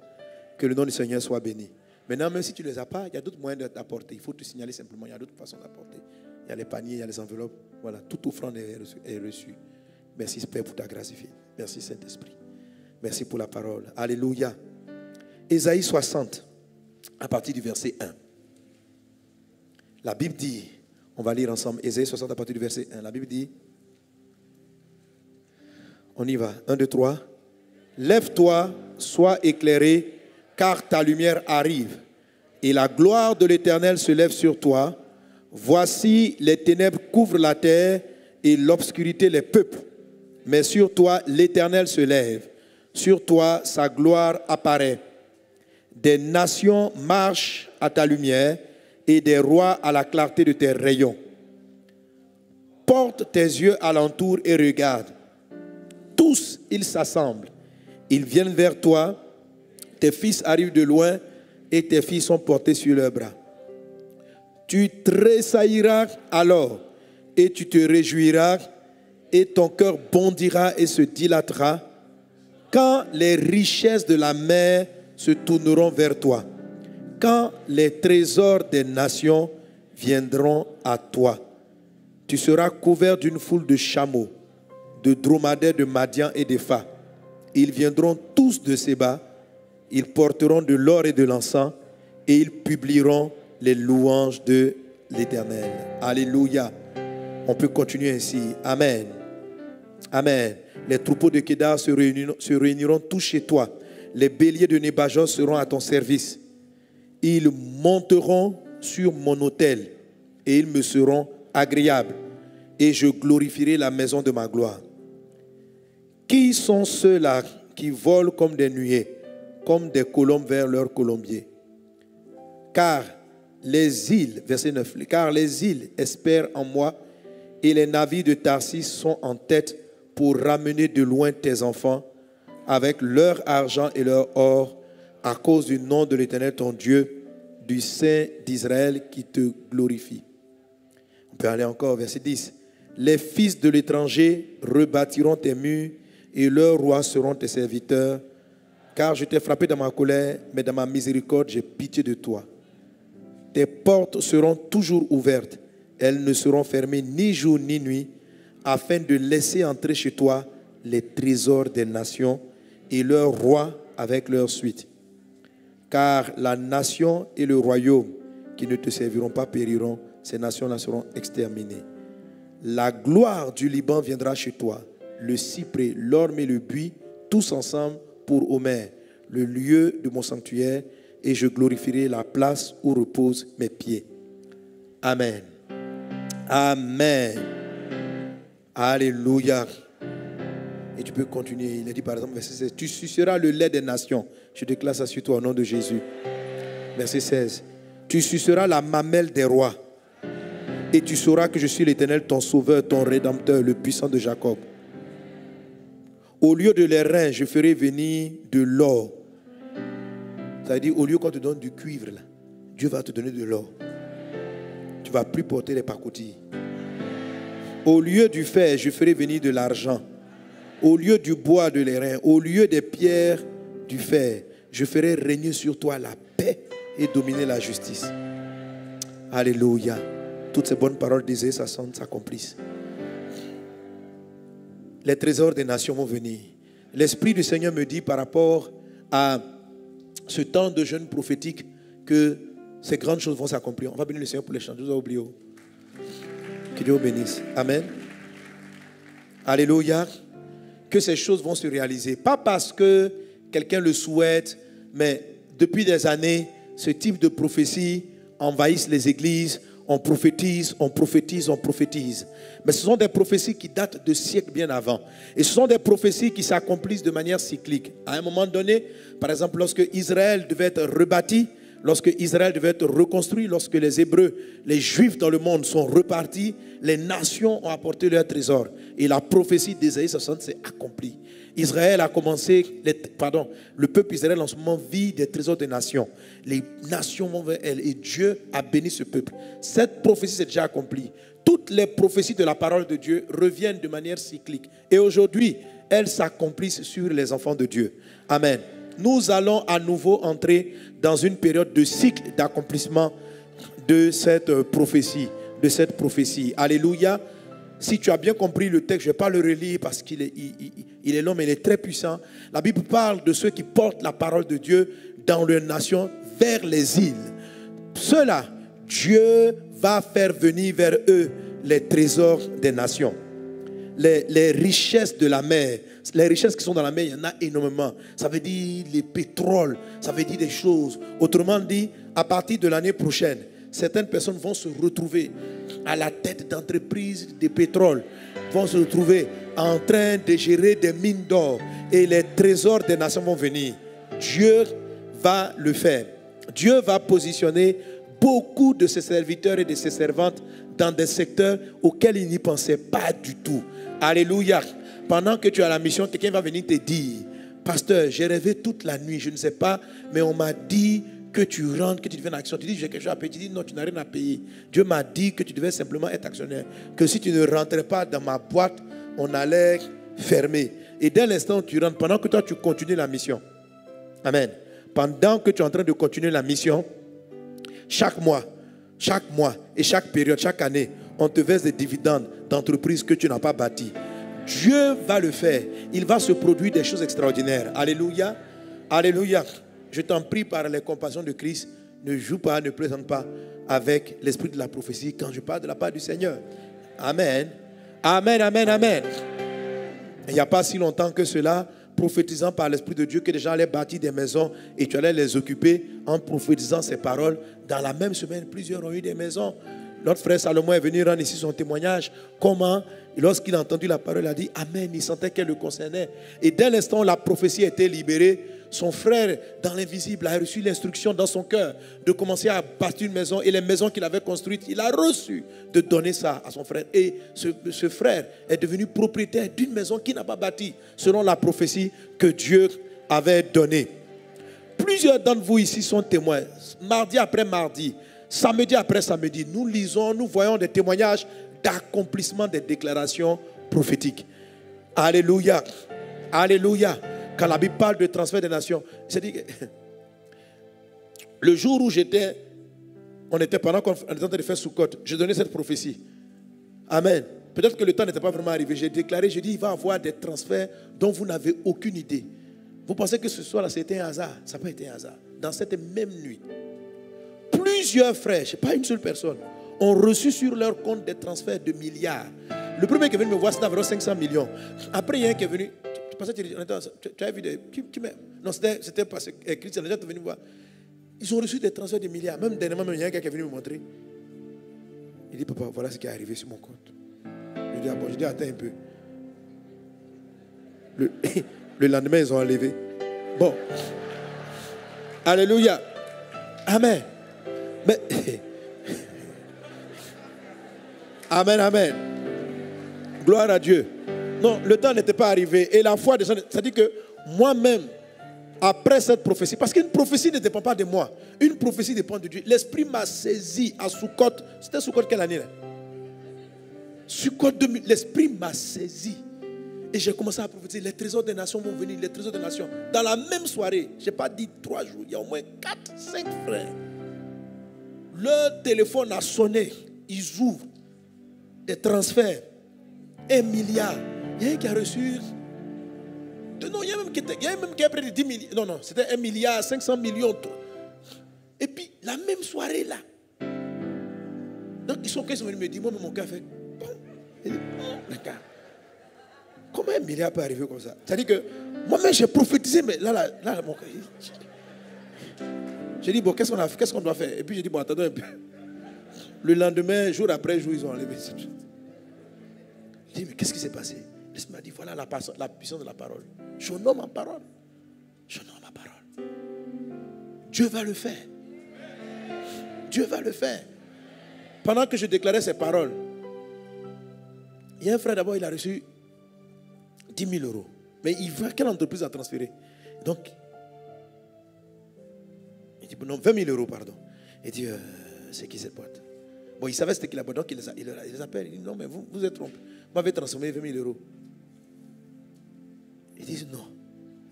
Que le nom du Seigneur soit béni. Maintenant, même si tu ne les as pas, il y a d'autres moyens d'apporter. Il faut te signaler simplement, il y a d'autres façons d'apporter. Il y a les paniers, il y a les enveloppes. Voilà, toute offrande est reçue. Merci, Père, pour ta grâce divine. Merci, Saint-Esprit. Merci pour la parole. Alléluia. Ésaïe 60, à partir du verset 1. La Bible dit, on va lire ensemble, Ésaïe 60 à partir du verset 1. La Bible dit, on y va, 1, 2, 3. Lève-toi, sois éclairé, car ta lumière arrive, et la gloire de l'Éternel se lève sur toi. Voici, les ténèbres couvrent la terre, et l'obscurité les peuples. Mais sur toi, l'Éternel se lève. Sur toi, sa gloire apparaît. Des nations marchent à ta lumière, et des rois à la clarté de tes rayons. Porte tes yeux alentour et regarde. Tous, ils s'assemblent. Ils viennent vers toi. Tes fils arrivent de loin et tes filles sont portées sur leurs bras. Tu tressailliras alors et tu te réjouiras et ton cœur bondira et se dilatera quand les richesses de la mer se tourneront vers toi. Quand les trésors des nations viendront à toi, tu seras couvert d'une foule de chameaux, de dromadaires de Madian et d'Épha. Ils viendront tous de Séba, ils porteront de l'or et de l'encens et ils publieront les louanges de l'Éternel. Alléluia. On peut continuer ainsi. Amen. Amen. Les troupeaux de Kédar se réuniront tous chez toi. Les béliers de Nébajos seront à ton service. Ils monteront sur mon autel et ils me seront agréables et je glorifierai la maison de ma gloire. Qui sont ceux-là qui volent comme des nuées, comme des colombes vers leur colombier? Car les îles, verset 9, car les îles espèrent en moi et les navires de Tarsis sont en tête pour ramener de loin tes enfants avec leur argent et leur or à cause du nom de l'Éternel ton Dieu, du Saint d'Israël qui te glorifie. On peut aller encore, verset 10. Les fils de l'étranger rebâtiront tes murs et leurs rois seront tes serviteurs, car je t'ai frappé dans ma colère, mais dans ma miséricorde, j'ai pitié de toi. Tes portes seront toujours ouvertes, elles ne seront fermées ni jour ni nuit, afin de laisser entrer chez toi les trésors des nations et leurs rois avec leur suite. Car la nation et le royaume qui ne te serviront pas périront, ces nations-là seront exterminées. La gloire du Liban viendra chez toi, le cyprès, l'orme et le buis, tous ensemble pour Omer, le lieu de mon sanctuaire, et je glorifierai la place où reposent mes pieds. Amen. Amen. Alléluia. Et tu peux continuer. Il a dit par exemple, verset 16, tu suceras le lait des nations. Je déclare ça sur toi au nom de Jésus. Verset 16, tu suceras la mamelle des rois. Et tu sauras que je suis l'Éternel, ton sauveur, ton rédempteur, le puissant de Jacob. Au lieu de les reins, je ferai venir de l'or. Ça veut dire, au lieu qu'on te donne du cuivre, là, Dieu va te donner de l'or. Tu ne vas plus porter les pacotilles. Au lieu du fer, je ferai venir de l'argent. Au lieu du bois, de l'airain. Au lieu des pierres, du fer. Je ferai régner sur toi la paix et dominer la justice. Alléluia. Toutes ces bonnes paroles d'Ésaïe s'accomplissent. Les trésors des nations vont venir. L'Esprit du Seigneur me dit par rapport à ce temps de jeûne prophétique que ces grandes choses vont s'accomplir. On va bénir le Seigneur pour les chants. Je vous ai oublié. Que Dieu vous bénisse. Amen. Alléluia. Que ces choses vont se réaliser. Pas parce que quelqu'un le souhaite, mais depuis des années, ce type de prophétie envahissent les églises. On prophétise, on prophétise, on prophétise. Mais ce sont des prophéties qui datent de siècles bien avant. Et ce sont des prophéties qui s'accomplissent de manière cyclique. À un moment donné, par exemple, lorsque Israël devait être rebâti, Lorsque Israël devait être reconstruit, lorsque les Hébreux, les Juifs dans le monde sont repartis, les nations ont apporté leurs trésors. Et la prophétie d'Ésaïe 60 s'est accomplie. Israël a commencé, le peuple Israël en ce moment vit des trésors des nations. Les nations vont vers elle et Dieu a béni ce peuple. Cette prophétie s'est déjà accomplie. Toutes les prophéties de la parole de Dieu reviennent de manière cyclique. Et aujourd'hui, elles s'accomplissent sur les enfants de Dieu. Amen. Nous allons à nouveau entrer dans une période de cycle d'accomplissement de cette prophétie. Alléluia. Si tu as bien compris le texte, je ne vais pas le relire parce qu'il est long, mais il est très puissant. La Bible parle de ceux qui portent la parole de Dieu dans leurs nations vers les îles. Ceux-là, Dieu va faire venir vers eux les trésors des nations. Les richesses de la mer. Les richesses qui sont dans la mer, il y en a énormément. Ça veut dire les pétroles, ça veut dire des choses. Autrement dit, à partir de l'année prochaine, certaines personnes vont se retrouver à la tête d'entreprises de pétrole, vont se retrouver en train de gérer des mines d'or et les trésors des nations vont venir. Dieu va le faire. Dieu va positionner beaucoup de ses serviteurs et de ses servantes dans des secteurs auxquels ils n'y pensaient pas du tout. Alléluia. Pendant que tu as la mission, quelqu'un va venir te dire, pasteur, j'ai rêvé toute la nuit, je ne sais pas, mais on m'a dit que tu rentres, que tu deviens actionnaire. Tu dis, j'ai quelque chose à payer. Tu dis, non, tu n'as rien à payer. Dieu m'a dit que tu devais simplement être actionnaire. Que si tu ne rentrais pas dans ma boîte, on allait fermer. Et dès l'instant où tu rentres, pendant que toi, tu continues la mission. Amen. Pendant que tu es en train de continuer la mission, chaque mois et chaque période, chaque année, on te verse des dividendes d'entreprises que tu n'as pas bâties. Dieu va le faire. Il va se produire des choses extraordinaires. Alléluia. Alléluia. Je t'en prie par les compassions de Christ, ne joue pas, ne plaisante pas avec l'esprit de la prophétie quand je parle de la part du Seigneur. Amen. Amen, amen, amen. Il n'y a pas si longtemps que cela, prophétisant par l'Esprit de Dieu, que des gens allaient bâtir des maisons et tu allais les occuper en prophétisant ces paroles. Dans la même semaine, plusieurs ont eu des maisons. Notre frère Salomon est venu rendre ici son témoignage. Comment, lorsqu'il a entendu la parole, il a dit Amen, il sentait qu'elle le concernait. Et dès l'instant où la prophétie a été libérée, son frère, dans l'invisible, a reçu l'instruction dans son cœur de commencer à bâtir une maison. Et les maisons qu'il avait construites, il a reçu de donner ça à son frère. Et ce frère est devenu propriétaire d'une maison qu'il n'a pas bâtie, selon la prophétie que Dieu avait donnée. Plusieurs d'entre vous ici sont témoins. Mardi après mardi, samedi après samedi, nous lisons, nous voyons des témoignages d'accomplissement des déclarations prophétiques. Alléluia. Alléluia. Quand la Bible parle de transfert des nations, c'est-à-dire que le jour où on était pendant qu'on était en train de faire Soukot, j'ai donné cette prophétie. Amen. Peut-être que le temps n'était pas vraiment arrivé. J'ai déclaré, j'ai dit, il va y avoir des transferts dont vous n'avez aucune idée. Vous pensez que ce soir-là, c'était un hasard? Ça n'a pas été un hasard. Dans cette même nuit, plusieurs frères, je ne sais pas une seule personne, ont reçu sur leur compte des transferts de milliards. Le premier qui est venu me voir, c'était environ 500 millions. Après, il y a un qui est venu. Tu as vu des... Non, c'était parce que Christian, les gens sont venus voir. Ils ont reçu des transferts de milliards. Même dernièrement, il y a un qui est venu me montrer. Il dit, papa, voilà ce qui est arrivé sur mon compte. Je dis, ah bon, je dis, attends un peu. Le lendemain, ils ont enlevé. Bon. Alléluia. Amen. Mais... Amen, amen. Gloire à Dieu. Non, le temps n'était pas arrivé. Et la foi des gens, c'est-à-dire que moi-même, après cette prophétie, parce qu'une prophétie ne dépend pas de moi, une prophétie dépend de Dieu. L'Esprit m'a saisi à Soukot. C'était Soukot quelle année là? Soukot 2000. L'Esprit m'a saisi. Et j'ai commencé à prophétiser. Les trésors des nations vont venir, les trésors des nations. Dans la même soirée, je n'ai pas dit 3 jours, il y a au moins 4, 5 frères. Leur téléphone a sonné. Ils ouvrent des transferts. 1 milliard. Il y a un qui a reçu. Non, il y a même qui a pris 10 millions. Non, c'était 1 milliard, 500 millions. Et puis, la même soirée là. Donc, ils sont venus me dire, moi, mon cœur fait. Bon. Il dit, les gars, comment 1 milliard peut arriver comme ça? C'est-à-dire que moi-même, j'ai prophétisé, mais là, mon cœur. J'ai dit, bon, qu'est-ce qu'on doit faire? Et puis, j'ai dit, bon, attendez un peu. Le lendemain, jour après jour, ils ont enlevé cette chose. J'ai dit, mais qu'est-ce qui s'est passé? L'Esprit m'a dit, voilà la puissance de la parole. Je nomme en parole. Je nomme ma parole. Dieu va le faire. Dieu va le faire. Pendant que je déclarais ces paroles, il y a un frère d'abord, il a reçu 10 000 euros. Mais il veut quelle entreprise a transféré? Donc, il dit, non, 20 000 euros, pardon. Il dit, c'est qui cette boîte? Bon, il savait c'était qui la boîte, donc il les appelle. Il dit, non, mais vous êtes trompé. Vous m'avez transformé 20 000 euros. Ils disent, non.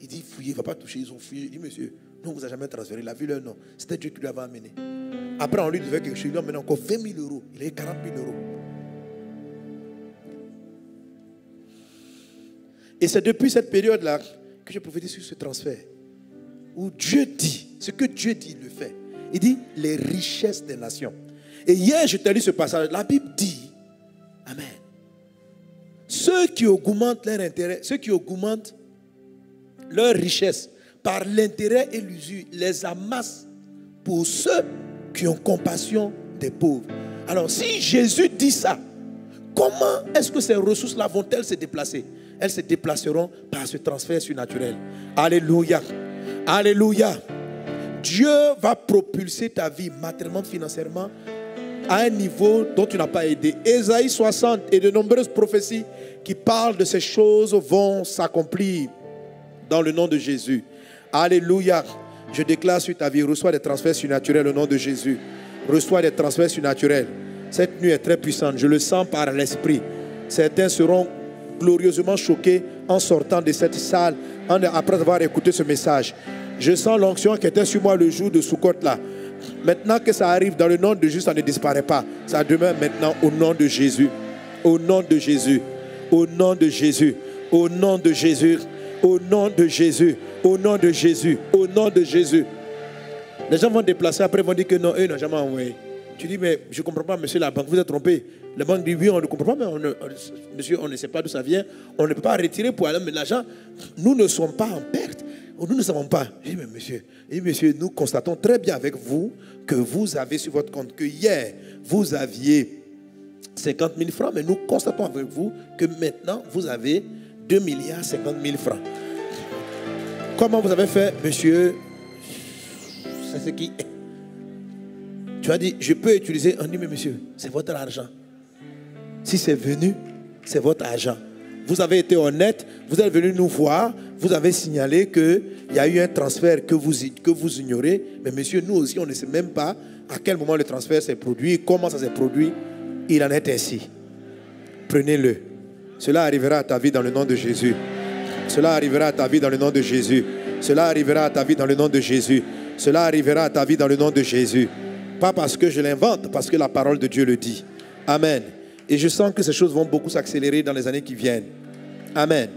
Il dit, fouillez, il ne va pas toucher. Ils ont fouillé. Il dit, monsieur, non, on ne vous a jamais transféré. Il a vu leur nom. C'était Dieu qui lui avait amené. Après, on lui devait quelque chose. Il lui a amené encore 20 000 euros. Il a eu 40 000 euros. Et c'est depuis cette période-là que je prophétise sur ce transfert. Où Dieu dit, ce que Dieu dit, il le fait. Il dit les richesses des nations. Et hier, je t'ai lu ce passage. La Bible dit, amen, ceux qui augmentent leur intérêt, ceux qui augmentent leur richesse par l'intérêt et l'usure, les amassent pour ceux qui ont compassion des pauvres. Alors, si Jésus dit ça, comment est-ce que ces ressources-là vont-elles se déplacer? Elles se déplaceront par ce transfert surnaturel. Alléluia. Alléluia. Dieu va propulser ta vie matériellement, financièrement à un niveau dont tu n'as pas aidé. Ésaïe 60 et de nombreuses prophéties qui parlent de ces choses vont s'accomplir dans le nom de Jésus. Alléluia. Je déclare sur ta vie, reçois des transferts surnaturels au nom de Jésus. Reçois des transferts surnaturels. Cette nuit est très puissante. Je le sens par l'esprit. Certains seront glorieusement choqués en sortant de cette salle après avoir écouté ce message. Je sens l'onction qui était sur moi le jour de Sukkot là. Maintenant que ça arrive dans le nom de Jésus, ça ne disparaît pas. Ça demeure maintenant au nom de Jésus. Au nom de Jésus. Au nom de Jésus. Au nom de Jésus. Au nom de Jésus. Au nom de Jésus. Au nom de Jésus. Les gens vont déplacer après, vont dire que non, eux n'ont jamais envoyé. Tu dis, mais je ne comprends pas, monsieur la banque, vous êtes trompé. La banque dit, oui, on ne comprend pas, mais monsieur, on ne sait pas d'où ça vient. On ne peut pas retirer pour aller, mais l'argent, nous ne sommes pas en perte. Nous ne savons pas. Je dis, mais monsieur, nous constatons très bien avec vous que vous avez sur votre compte, que hier, vous aviez 50 000 francs, mais nous constatons avec vous que maintenant, vous avez 2 milliards 50 000 francs. Comment vous avez fait, monsieur? C'est ce qui est. Tu as dit, je peux utiliser. On dit, mais monsieur, c'est votre argent. Si c'est venu, c'est votre argent. Vous avez été honnête, vous êtes venu nous voir, vous avez signalé qu'il y a eu un transfert que vous ignorez. Mais monsieur, nous aussi, on ne sait même pas à quel moment le transfert s'est produit, comment ça s'est produit. Il en est ainsi. Prenez-le. Cela arrivera à ta vie dans le nom de Jésus. Cela arrivera à ta vie dans le nom de Jésus. Cela arrivera à ta vie dans le nom de Jésus. Cela arrivera à ta vie dans le nom de Jésus. Pas parce que je l'invente, parce que la parole de Dieu le dit. Amen. Et je sens que ces choses vont beaucoup s'accélérer dans les années qui viennent. Amen.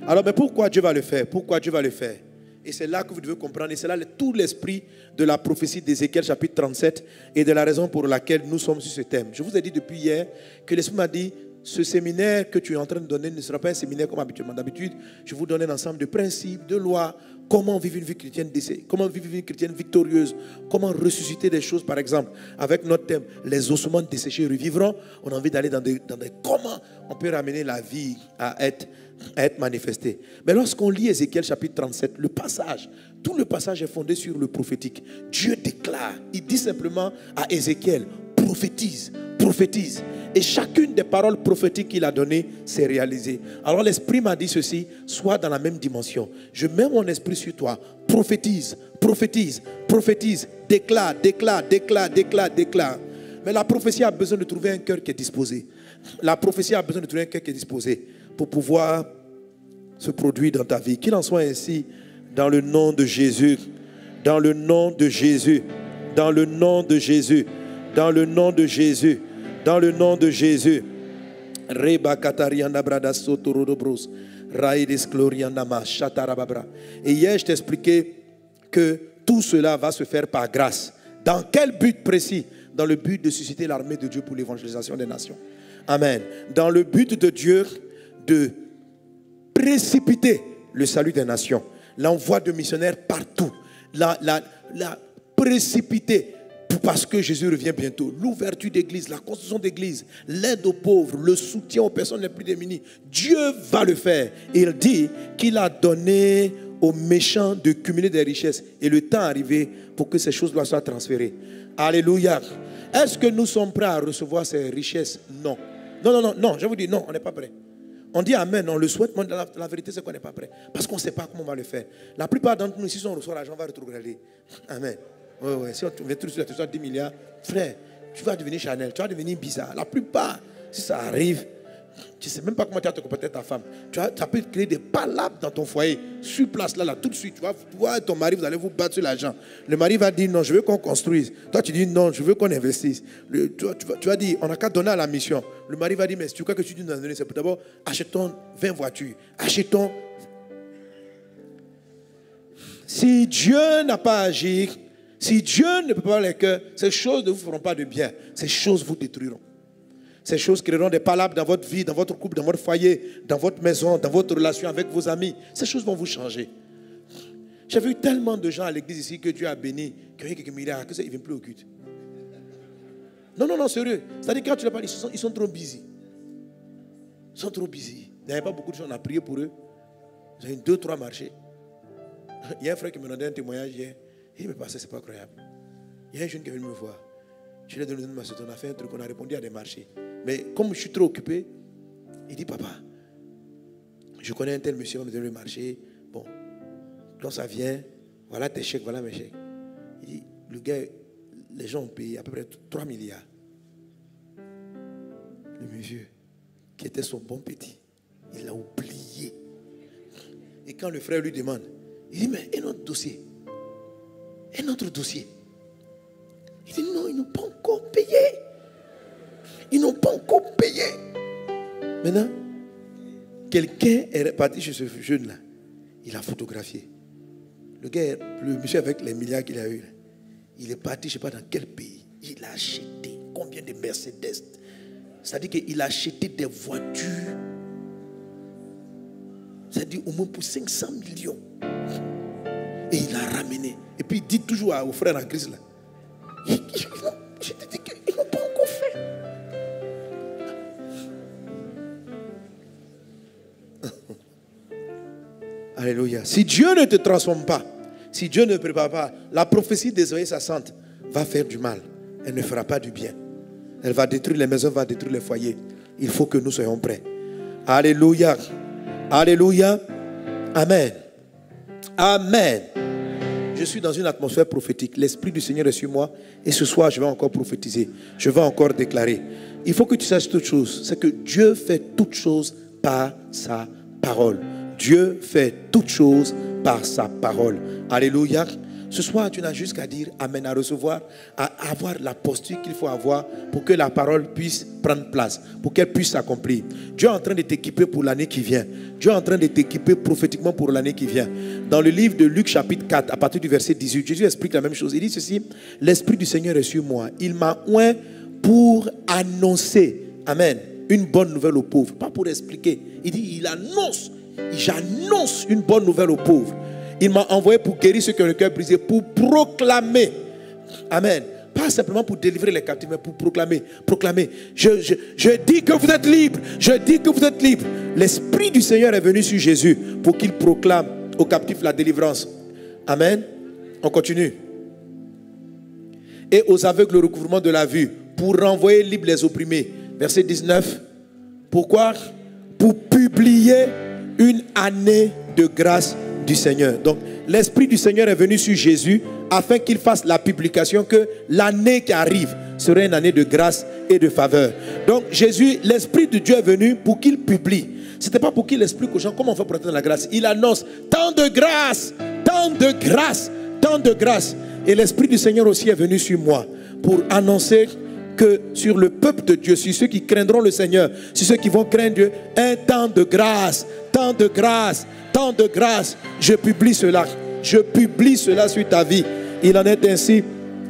Alors, mais pourquoi Dieu va le faire? Pourquoi Dieu va le faire? Et c'est là que vous devez comprendre. Et c'est là tout l'esprit de la prophétie d'Ézéchiel chapitre 37 et de la raison pour laquelle nous sommes sur ce thème. Je vous ai dit depuis hier que l'Esprit m'a dit, ce séminaire que tu es en train de donner ne sera pas un séminaire comme habituellement. D'habitude, je vous donne un ensemble de principes, de lois, comment vivre une vie chrétienne d'essai, comment vivre une vie chrétienne victorieuse, comment ressusciter des choses, par exemple, avec notre thème, les ossements desséchés revivront. On a envie d'aller dans des comment on peut ramener la vie à être manifestée. Mais lorsqu'on lit Ézéchiel chapitre 37, le passage, tout le passage est fondé sur le prophétique. Dieu déclare, il dit simplement à Ézéchiel, prophétise, prophétise. Et chacune des paroles prophétiques qu'il a données s'est réalisée. Alors l'Esprit m'a dit ceci, sois dans la même dimension. Je mets mon esprit sur toi. Prophétise, prophétise, prophétise. Déclare, déclare, déclare, déclare, déclare. Mais la prophétie a besoin de trouver un cœur qui est disposé. La prophétie a besoin de trouver un cœur qui est disposé pour pouvoir se produire dans ta vie. Qu'il en soit ainsi dans le nom de Jésus. Dans le nom de Jésus. Dans le nom de Jésus. Dans le nom de Jésus. Dans le nom de Jésus. Reba Katarianda Brada Sotorodobros. Raïdes Gloriandama Chatarababra. Et hier, je t'expliquais que tout cela va se faire par grâce. Dans quel but précis? Dans le but de susciter l'armée de Dieu pour l'évangélisation des nations. Amen. Dans le but de Dieu de précipiter le salut des nations. L'envoi de missionnaires partout. La précipiter. Parce que Jésus revient bientôt. L'ouverture d'église, la construction d'église, l'aide aux pauvres, le soutien aux personnes les plus démunies. Dieu va le faire. Il dit qu'il a donné aux méchants de cumuler des richesses. Et le temps est arrivé pour que ces choses-là soient transférées. Alléluia. Est-ce que nous sommes prêts à recevoir ces richesses? Non. Non, je vous dis non, on n'est pas prêts. On dit amen, on le souhaite, mais la vérité c'est qu'on n'est pas prêt. Parce qu'on ne sait pas comment on va le faire. La plupart d'entre nous, si on reçoit l'argent, on va rétrograder. Amen. Oui. Si on met tout de suite à 10 milliards, frère, tu vas devenir Chanel, tu vas devenir bizarre. La plupart, si ça arrive, tu ne sais même pas comment tu vas te comporter ta femme. Ça peut créer des palabres dans ton foyer. Sur place, là, tout de suite, tu vas voir ton mari, vous allez vous battre sur l'argent. Le mari va dire non, je veux qu'on construise. Toi, tu dis non, je veux qu'on investisse. Tu vas dire, on n'a qu'à donner à la mission. Le mari va dire, mais si tu crois que tu dois nous donner, c'est pour d'abord, achetons 20 voitures. Achetons. Si Dieu n'a pas agi, si Dieu ne peut pas les cœurs, ces choses ne vous feront pas de bien. Ces choses vous détruiront. Ces choses créeront des palabres dans votre vie, dans votre couple, dans votre foyer, dans votre maison, dans votre relation avec vos amis. Ces choses vont vous changer. J'ai vu tellement de gens à l'église ici que Dieu a béni, qui ont eu quelques milliards, que ça, ils ne viennent plus au culte. Non, sérieux. C'est-à-dire quand tu leur parles, ils sont trop busy. Ils sont trop busy. Il n'y avait pas beaucoup de gens, on a prié pour eux. Ils ont eu 2-3 marchés. Il y a un frère qui me donnait un témoignage hier. Il me passait, c'est pas croyable. Il y a un jeune qui est venu me voir. Je lui ai donné ma soeur, on a fait un truc, on a répondu à des marchés. Mais comme je suis trop occupé, il dit, papa, je connais un tel monsieur, on me donne le marché. Bon, quand ça vient, voilà tes chèques, voilà mes chèques. Il dit, le gars, les gens ont payé à peu près 3 milliards. Le monsieur, qui était son bon petit, il l'a oublié. Et quand le frère lui demande, il dit, mais et notre dossier? Et notre dossier? Il dit, non, ils n'ont pas encore payé. Ils n'ont pas encore payé. Maintenant, quelqu'un est reparti chez ce jeune-là. Il a photographié. Le monsieur avec les milliards qu'il a eu, il est parti, je ne sais pas dans quel pays. Il a acheté combien de Mercedes. C'est-à-dire qu'il a acheté des voitures. C'est-à-dire au moins pour 500 millions. Et il a ramené. Et puis il dit toujours aux frères en crise là. Je te dis qu'ils n'ont pas encore fait. Alléluia. Si Dieu ne te transforme pas, si Dieu ne prépare pas, la prophétie des oreilles saintes va faire du mal. Elle ne fera pas du bien. Elle va détruire les maisons, va détruire les foyers. Il faut que nous soyons prêts. Alléluia. Alléluia. Amen. Amen. Je suis dans une atmosphère prophétique. L'Esprit du Seigneur est sur moi. Et ce soir, je vais encore prophétiser. Je vais encore déclarer. Il faut que tu saches toute chose. C'est que Dieu fait toutes choses par sa parole. Dieu fait toutes choses par sa parole. Alléluia. Ce soir, tu n'as juste qu'à dire amen, à recevoir, à avoir la posture qu'il faut avoir pour que la parole puisse prendre place, pour qu'elle puisse s'accomplir. Dieu est en train de t'équiper pour l'année qui vient. Dieu est en train de t'équiper prophétiquement pour l'année qui vient. Dans le livre de Luc chapitre 4, à partir du verset 18, Jésus explique la même chose. Il dit ceci: l'Esprit du Seigneur est sur moi. Il m'a oint pour annoncer, amen, une bonne nouvelle aux pauvres. Pas pour expliquer. Il dit, il annonce, j'annonce une bonne nouvelle aux pauvres. Il m'a envoyé pour guérir ceux qui ont le cœur brisé, pour proclamer. Amen. Pas simplement pour délivrer les captifs, mais pour proclamer. Proclamer. Je dis que vous êtes libres. Je dis que vous êtes libres. L'Esprit du Seigneur est venu sur Jésus pour qu'il proclame aux captifs la délivrance. Amen. On continue. Et aux aveugles le recouvrement de la vue, pour renvoyer libres les opprimés. Verset 19. Pourquoi? Pour publier une année de grâce du Seigneur. Donc l'Esprit du Seigneur est venu sur Jésus afin qu'il fasse la publication que l'année qui arrive serait une année de grâce et de faveur. Donc Jésus, l'Esprit de Dieu est venu pour qu'il publie. Ce n'était pas pour qu'il explique aux gens comment on fait pour atteindre la grâce. Il annonce tant de grâce, tant de grâce, tant de grâce. Et l'Esprit du Seigneur aussi est venu sur moi pour annoncer que sur le peuple de Dieu, sur ceux qui craindront le Seigneur, sur ceux qui vont craindre Dieu, un temps de grâce, tant de grâce, tant de grâce. Je publie cela. Je publie cela sur ta vie. Il en est ainsi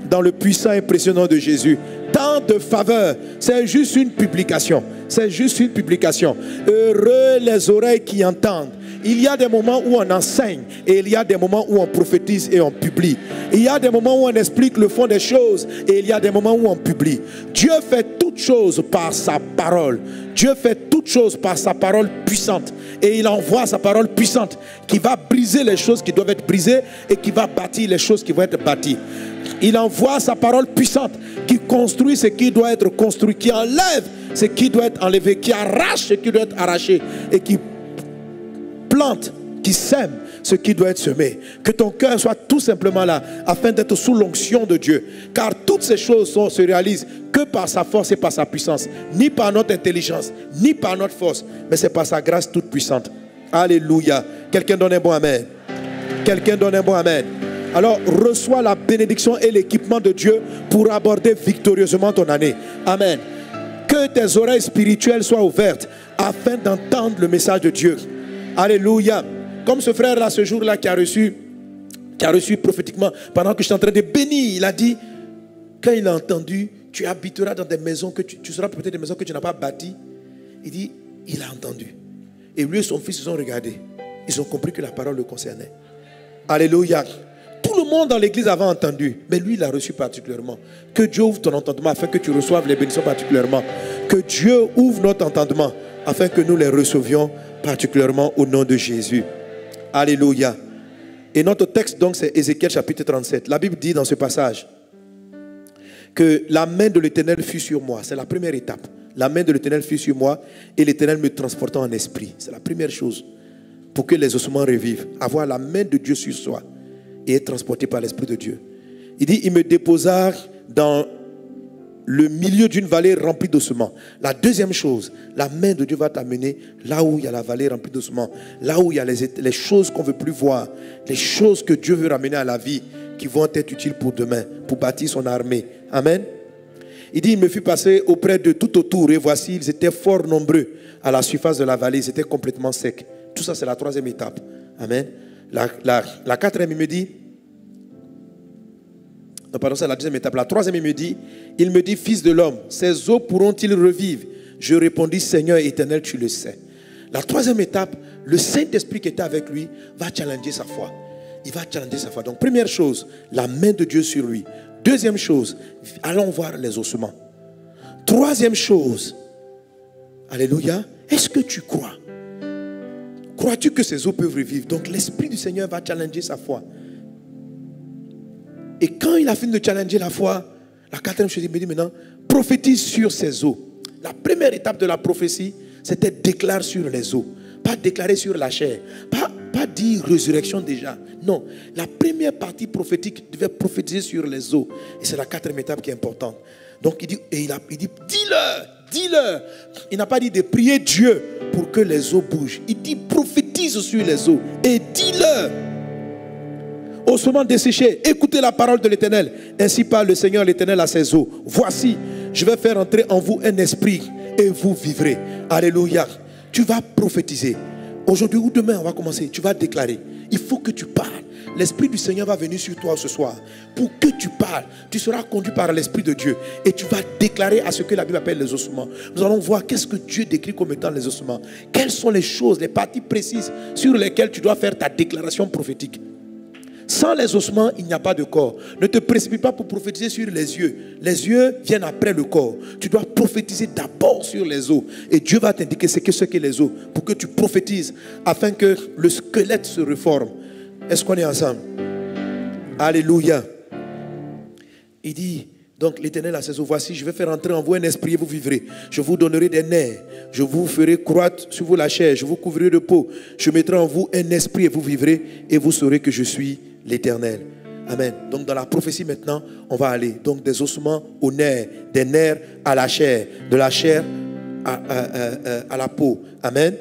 dans le puissant et précieux nom de Jésus. Tant de faveur. C'est juste une publication. C'est juste une publication. Heureux les oreilles qui entendent. Il y a des moments où on enseigne et il y a des moments où on prophétise et on publie. Il y a des moments où on explique le fond des choses et il y a des moments où on publie. Dieu fait toutes choses par sa parole. Dieu fait toutes choses par sa parole puissante. Et il envoie sa parole puissante qui va briser les choses qui doivent être brisées et qui va bâtir les choses qui vont être bâties. Il envoie sa parole puissante qui construit ce qui doit être construit, qui enlève ce qui doit être enlevé, qui arrache ce qui doit être arraché et qui plante, qui sème ce qui doit être semé. Que ton cœur soit tout simplement là afin d'être sous l'onction de Dieu. Car toutes ces choses se réalisent que par sa force et par sa puissance. Ni par notre intelligence, ni par notre force, mais c'est par sa grâce toute puissante. Alléluia. Quelqu'un donne un bon amen. Quelqu'un donne un bon amen. Alors reçois la bénédiction et l'équipement de Dieu pour aborder victorieusement ton année. Amen. Que tes oreilles spirituelles soient ouvertes afin d'entendre le message de Dieu. Alléluia. Comme ce frère-là, ce jour-là, qui a reçu prophétiquement, pendant que je suis en train de bénir, il a dit, quand il a entendu, tu habiteras dans des maisons que tu seras peut-être des maisons que tu n'as pas bâties. Il dit, il a entendu. Et lui et son fils se sont regardés. Ils ont compris que la parole le concernait. Alléluia. Tout le monde dans l'église avait entendu, mais lui, il a reçu particulièrement. Que Dieu ouvre ton entendement afin que tu reçoives les bénédictions particulièrement. Que Dieu ouvre notre entendement afin que nous les recevions particulièrement au nom de Jésus. Alléluia. Et notre texte donc c'est Ézéchiel chapitre 37. La Bible dit dans ce passage que la main de l'Éternel fut sur moi. C'est la première étape. La main de l'Éternel fut sur moi et l'Éternel me transporta en esprit. C'est la première chose pour que les ossements revivent. Avoir la main de Dieu sur soi et être transporté par l'Esprit de Dieu. Il dit, il me déposa dans le milieu d'une vallée remplie d'ossements. La deuxième chose, la main de Dieu va t'amener là où il y a la vallée remplie d'ossements, là où il y a les choses qu'on ne veut plus voir, les choses que Dieu veut ramener à la vie, qui vont être utiles pour demain, pour bâtir son armée. Amen. Il dit, il me fut passé auprès de tout autour, et voici, ils étaient fort nombreux à la surface de la vallée, ils étaient complètement secs. Tout ça, c'est la troisième étape. Amen. La quatrième, il me dit, non, pardon, c'est la deuxième étape. La troisième, il me dit, fils de l'homme, ces eaux pourront-ils revivre? Je répondis, Seigneur éternel, tu le sais. La troisième étape, le Saint-Esprit qui était avec lui va challenger sa foi. Il va challenger sa foi. Donc, première chose, la main de Dieu sur lui. Deuxième chose, allons voir les ossements. Troisième chose, alléluia, est-ce que tu crois? Crois-tu que ces eaux peuvent revivre? Donc, l'Esprit du Seigneur va challenger sa foi. Et quand il a fini de challenger la foi, la quatrième chose, il me dit maintenant, prophétise sur ces eaux. La première étape de la prophétie, c'était déclarer sur les eaux. Pas déclarer sur la chair. Pas dire résurrection déjà. Non. La première partie prophétique devait prophétiser sur les eaux. Et c'est la quatrième étape qui est importante. Donc il dit, dis-leur. Il n'a pas dit de prier Dieu pour que les eaux bougent. Il dit prophétise sur les eaux. Et dis-leur. Ossements desséchés, écoutez la parole de l'Éternel. Ainsi parle le Seigneur l'Éternel à ses eaux. Voici, je vais faire entrer en vous un esprit et vous vivrez. Alléluia. Tu vas prophétiser. Aujourd'hui ou demain, on va commencer. Tu vas déclarer. Il faut que tu parles. L'Esprit du Seigneur va venir sur toi ce soir. Pour que tu parles, tu seras conduit par l'Esprit de Dieu. Et tu vas déclarer à ce que la Bible appelle les ossements. Nous allons voir qu'est-ce que Dieu décrit comme étant les ossements. Quelles sont les choses, les parties précises sur lesquelles tu dois faire ta déclaration prophétique. Sans les ossements, il n'y a pas de corps. Ne te précipite pas pour prophétiser sur les yeux. Les yeux viennent après le corps. Tu dois prophétiser d'abord sur les os. Et Dieu va t'indiquer ce qu'est les os. Pour que tu prophétises afin que le squelette se reforme. Est-ce qu'on est ensemble? Alléluia. Il dit, donc l'Éternel a ses os. Voici, je vais faire entrer en vous un esprit et vous vivrez. Je vous donnerai des nerfs. Je vous ferai croître sur vous la chair. Je vous couvrirai de peau. Je mettrai en vous un esprit et vous vivrez. Et vous saurez que je suis l'Éternel. Amen. Donc dans la prophétie maintenant, on va aller donc des ossements aux nerfs, des nerfs à la chair, de la chair à la peau. Amen.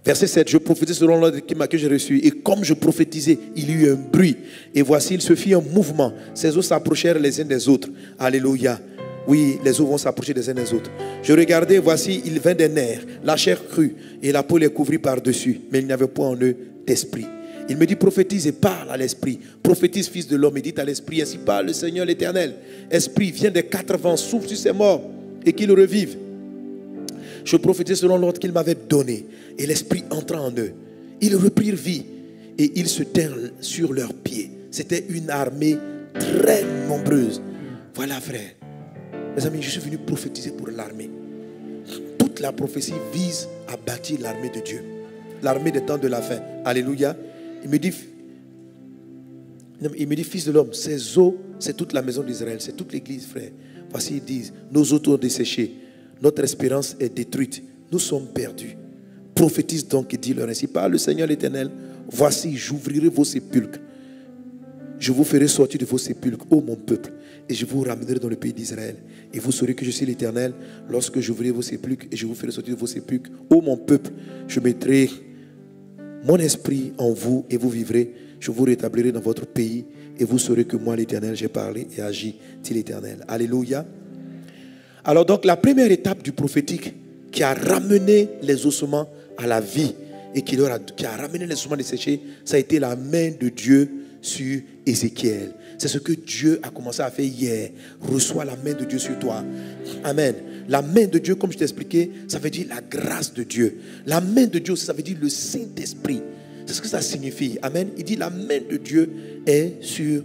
Verset 7, je prophétisais selon l'ordre que j'ai reçu. Et comme je prophétisais, il y eut un bruit. Et voici, il se fit un mouvement. Ces os s'approchèrent les uns des autres. Alléluia. Oui, les os vont s'approcher les uns des autres. Je regardais, voici, il vint des nerfs, la chair crue, et la peau les couvrit par-dessus. Mais il n'y avait point en eux d'esprit. Il me dit, prophétise et parle à l'esprit. Prophétise, fils de l'homme, et dit à l'esprit, ainsi parle le Seigneur l'Éternel. Esprit, viens des quatre vents, souffle sur ces morts, et qu'ils revivent. Je prophétisais selon l'ordre qu'il m'avait donné. Et l'esprit entra en eux. Ils reprirent vie. Et ils se tinrent sur leurs pieds. C'était une armée très nombreuse. Voilà, frère. Mes amis, je suis venu prophétiser pour l'armée. Toute la prophétie vise à bâtir l'armée de Dieu. l'armée des temps de la fin. Alléluia. Il me dit, fils de l'homme, ces eaux, c'est toute la maison d'Israël, c'est toute l'église, frère. Voici, ils disent, nos eaux sont desséchées, notre espérance est détruite, nous sommes perdus. Prophétise donc et dis-leur ainsi, par le Seigneur l'Éternel, voici, j'ouvrirai vos sépulcres. Je vous ferai sortir de vos sépulcres, ô mon peuple, et je vous ramènerai dans le pays d'Israël. Et vous saurez que je suis l'Éternel lorsque j'ouvrirai vos sépulcres et je vous ferai sortir de vos sépulcres. Ô mon peuple, je mettrai mon esprit en vous et vous vivrez. Je vous rétablirai dans votre pays et vous saurez que moi, l'Éternel, j'ai parlé et agi, dit l'Éternel. Alléluia. Alors donc, la première étape du prophétique qui a ramené les ossements à la vie et qui a ramené les ossements desséchés, ça a été la main de Dieu sur Ézéchiel. C'est ce que Dieu a commencé à faire hier. Reçois la main de Dieu sur toi. Amen. La main de Dieu, comme je t'ai expliqué, ça veut dire la grâce de Dieu. La main de Dieu aussi, ça veut dire le Saint-Esprit. C'est ce que ça signifie. Amen. Il dit la main de Dieu est sur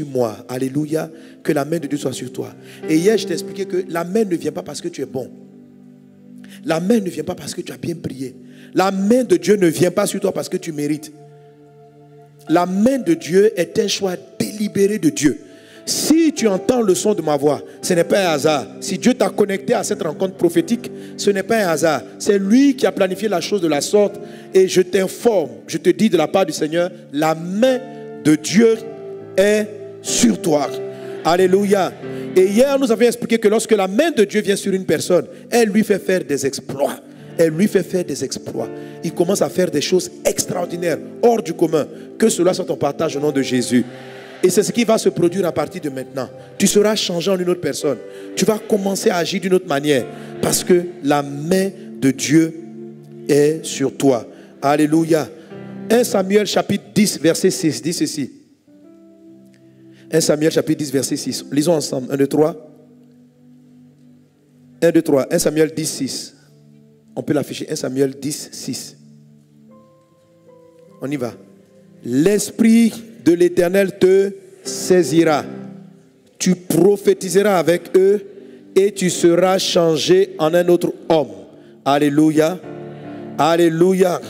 moi. Alléluia. Que la main de Dieu soit sur toi. Et hier, je t'ai expliqué que la main ne vient pas parce que tu es bon. La main ne vient pas parce que tu as bien prié. La main de Dieu ne vient pas sur toi parce que tu mérites. La main de Dieu est un choix délibéré de Dieu. Si tu entends le son de ma voix, ce n'est pas un hasard. Si Dieu t'a connecté à cette rencontre prophétique, ce n'est pas un hasard. C'est lui qui a planifié la chose de la sorte. Et je t'informe, je te dis de la part du Seigneur, la main de Dieu est sur toi. Alléluia. Et hier, nous avions expliqué que lorsque la main de Dieu vient sur une personne, elle lui fait faire des exploits. Elle lui fait faire des exploits. Il commence à faire des choses extraordinaires, hors du commun. Que cela soit ton partage au nom de Jésus. Et c'est ce qui va se produire à partir de maintenant. Tu seras changé en une autre personne. Tu vas commencer à agir d'une autre manière. Parce que la main de Dieu est sur toi. Alléluia. 1 Samuel chapitre 10 verset 6 dit ceci. 1 Samuel chapitre 10 verset 6. Lisons ensemble. 1, 2, 3. 1, 2, 3. 1 Samuel 10, 6. On peut l'afficher. 1 Samuel 10, 6. On y va. L'Esprit de l'Éternel te saisira. Tu prophétiseras avec eux et tu seras changé en un autre homme. Alléluia. Alléluia.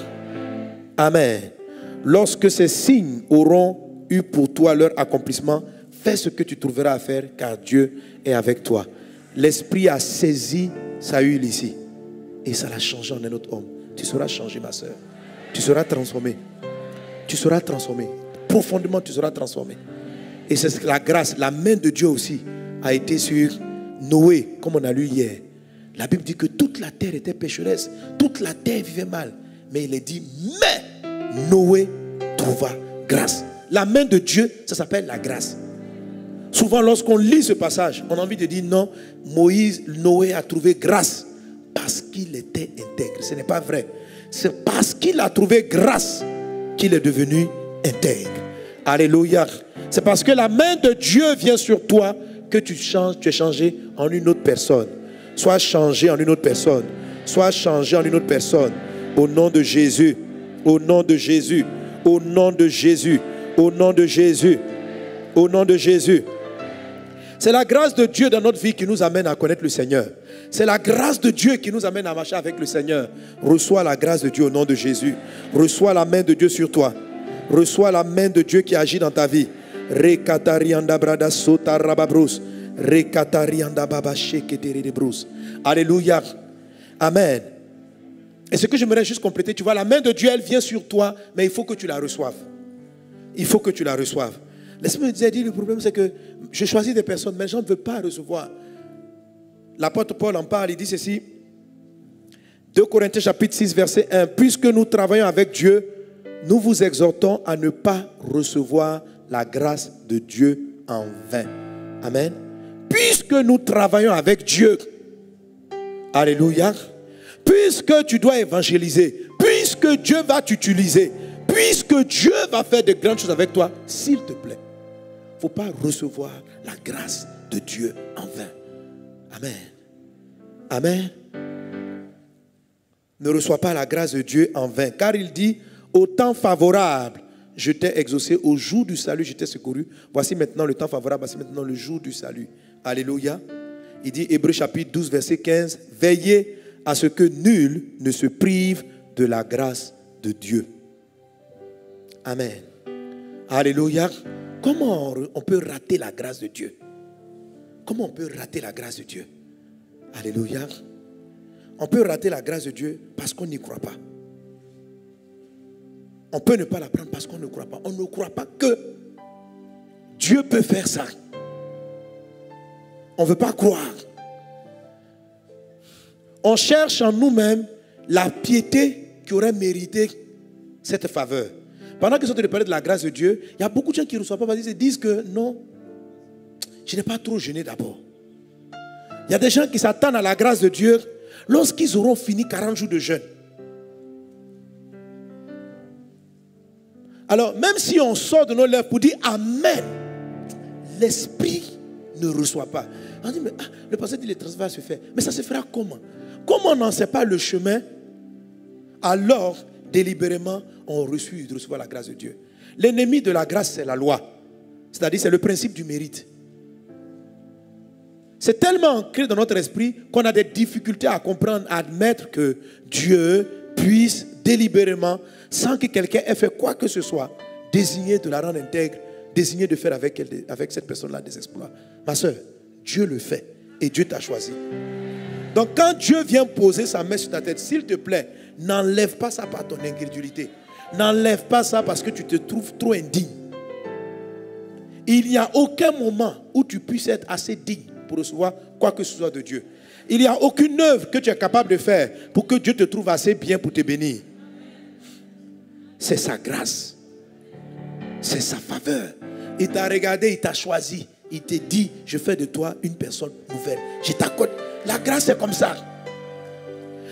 Amen. Lorsque ces signes auront eu pour toi leur accomplissement, fais ce que tu trouveras à faire car Dieu est avec toi. L'Esprit a saisi Saül ici et ça l'a changé en un autre homme. Tu seras changé, ma soeur. Tu seras transformé. Tu seras transformé. Profondément, tu seras transformé. Et c'est la grâce, la main de Dieu aussi a été sur Noé, comme on a lu hier. La Bible dit que toute la terre était pécheresse. Toute la terre vivait mal. Mais il est dit, mais Noé trouva grâce. La main de Dieu, ça s'appelle la grâce. Souvent, lorsqu'on lit ce passage, on a envie de dire non, Noé a trouvé grâce parce qu'il était intègre. Ce n'est pas vrai. C'est parce qu'il a trouvé grâce qu'il est devenu intègre. Alléluia. C'est parce que la main de Dieu vient sur toi que tu changes, tu es changé en une autre personne. Sois changé en une autre personne. Sois changé en une autre personne. Au nom de Jésus. Au nom de Jésus. Au nom de Jésus. Au nom de Jésus. Au nom de Jésus. C'est la grâce de Dieu dans notre vie qui nous amène à connaître le Seigneur. C'est la grâce de Dieu qui nous amène à marcher avec le Seigneur. Reçois la grâce de Dieu au nom de Jésus. Reçois la main de Dieu sur toi. Reçois la main de Dieu qui agit dans ta vie. Alléluia. Amen. Et ce que j'aimerais juste compléter, tu vois, la main de Dieu, elle vient sur toi, mais il faut que tu la reçoives. Il faut que tu la reçoives. L'Esprit me disait, le problème c'est que je choisis des personnes, mais les gens ne veulent pas recevoir. L'apôtre Paul en parle, il dit ceci. 2 Corinthiens chapitre 6 verset 1. Puisque nous travaillons avec Dieu, nous vous exhortons à ne pas recevoir la grâce de Dieu en vain. Amen. Puisque nous travaillons avec Dieu, alléluia, puisque tu dois évangéliser, puisque Dieu va t'utiliser, puisque Dieu va faire de grandes choses avec toi, s'il te plaît, il ne faut pas recevoir la grâce de Dieu en vain. Amen. Amen. Ne reçois pas la grâce de Dieu en vain, car il dit, au temps favorable, je t'ai exaucé, au jour du salut, je t'ai secouru. Voici maintenant le temps favorable, voici maintenant le jour du salut. Alléluia. Il dit, Hébreux chapitre 12, verset 15, veillez à ce que nul ne se prive de la grâce de Dieu. Amen. Alléluia. Comment on peut rater la grâce de Dieu? Comment on peut rater la grâce de Dieu? Alléluia. On peut rater la grâce de Dieu parce qu'on n'y croit pas. On peut ne pas la prendre parce qu'on ne croit pas. On ne croit pas que Dieu peut faire ça. On ne veut pas croire. On cherche en nous-mêmes la piété qui aurait mérité cette faveur. Pendant qu'ils sont en train de parler de la grâce de Dieu, il y a beaucoup de gens qui ne reçoivent pas parce qu'ils se disent que non, je n'ai pas trop jeûné d'abord. Il y a des gens qui s'attendent à la grâce de Dieu lorsqu'ils auront fini 40 jours de jeûne. Alors, même si on sort de nos lèvres pour dire Amen, l'esprit ne reçoit pas. On dit, mais le pasteur dit le transfert se fait. Mais ça se fera comment? Comme on n'en sait pas le chemin, alors délibérément on refuse de recevoir la grâce de Dieu. L'ennemi de la grâce, c'est la loi. C'est-à-dire, c'est le principe du mérite. C'est tellement ancré dans notre esprit qu'on a des difficultés à comprendre, à admettre que Dieu puisse délibérément, sans que quelqu'un ait fait quoi que ce soit, désigner de la rendre intègre, désigner de faire avec cette personne-là des exploits. Ma soeur, Dieu le fait et Dieu t'a choisi. Donc quand Dieu vient poser sa main sur ta tête, s'il te plaît, n'enlève pas ça par ton incrédulité. N'enlève pas ça parce que tu te trouves trop indigne. Il n'y a aucun moment où tu puisses être assez digne pour recevoir quoi que ce soit de Dieu. Il n'y a aucune œuvre que tu es capable de faire pour que Dieu te trouve assez bien pour te bénir. C'est sa grâce. C'est sa faveur. Il t'a regardé, il t'a choisi. Il te dit, je fais de toi une personne nouvelle. Je t'accorde. La grâce est comme ça.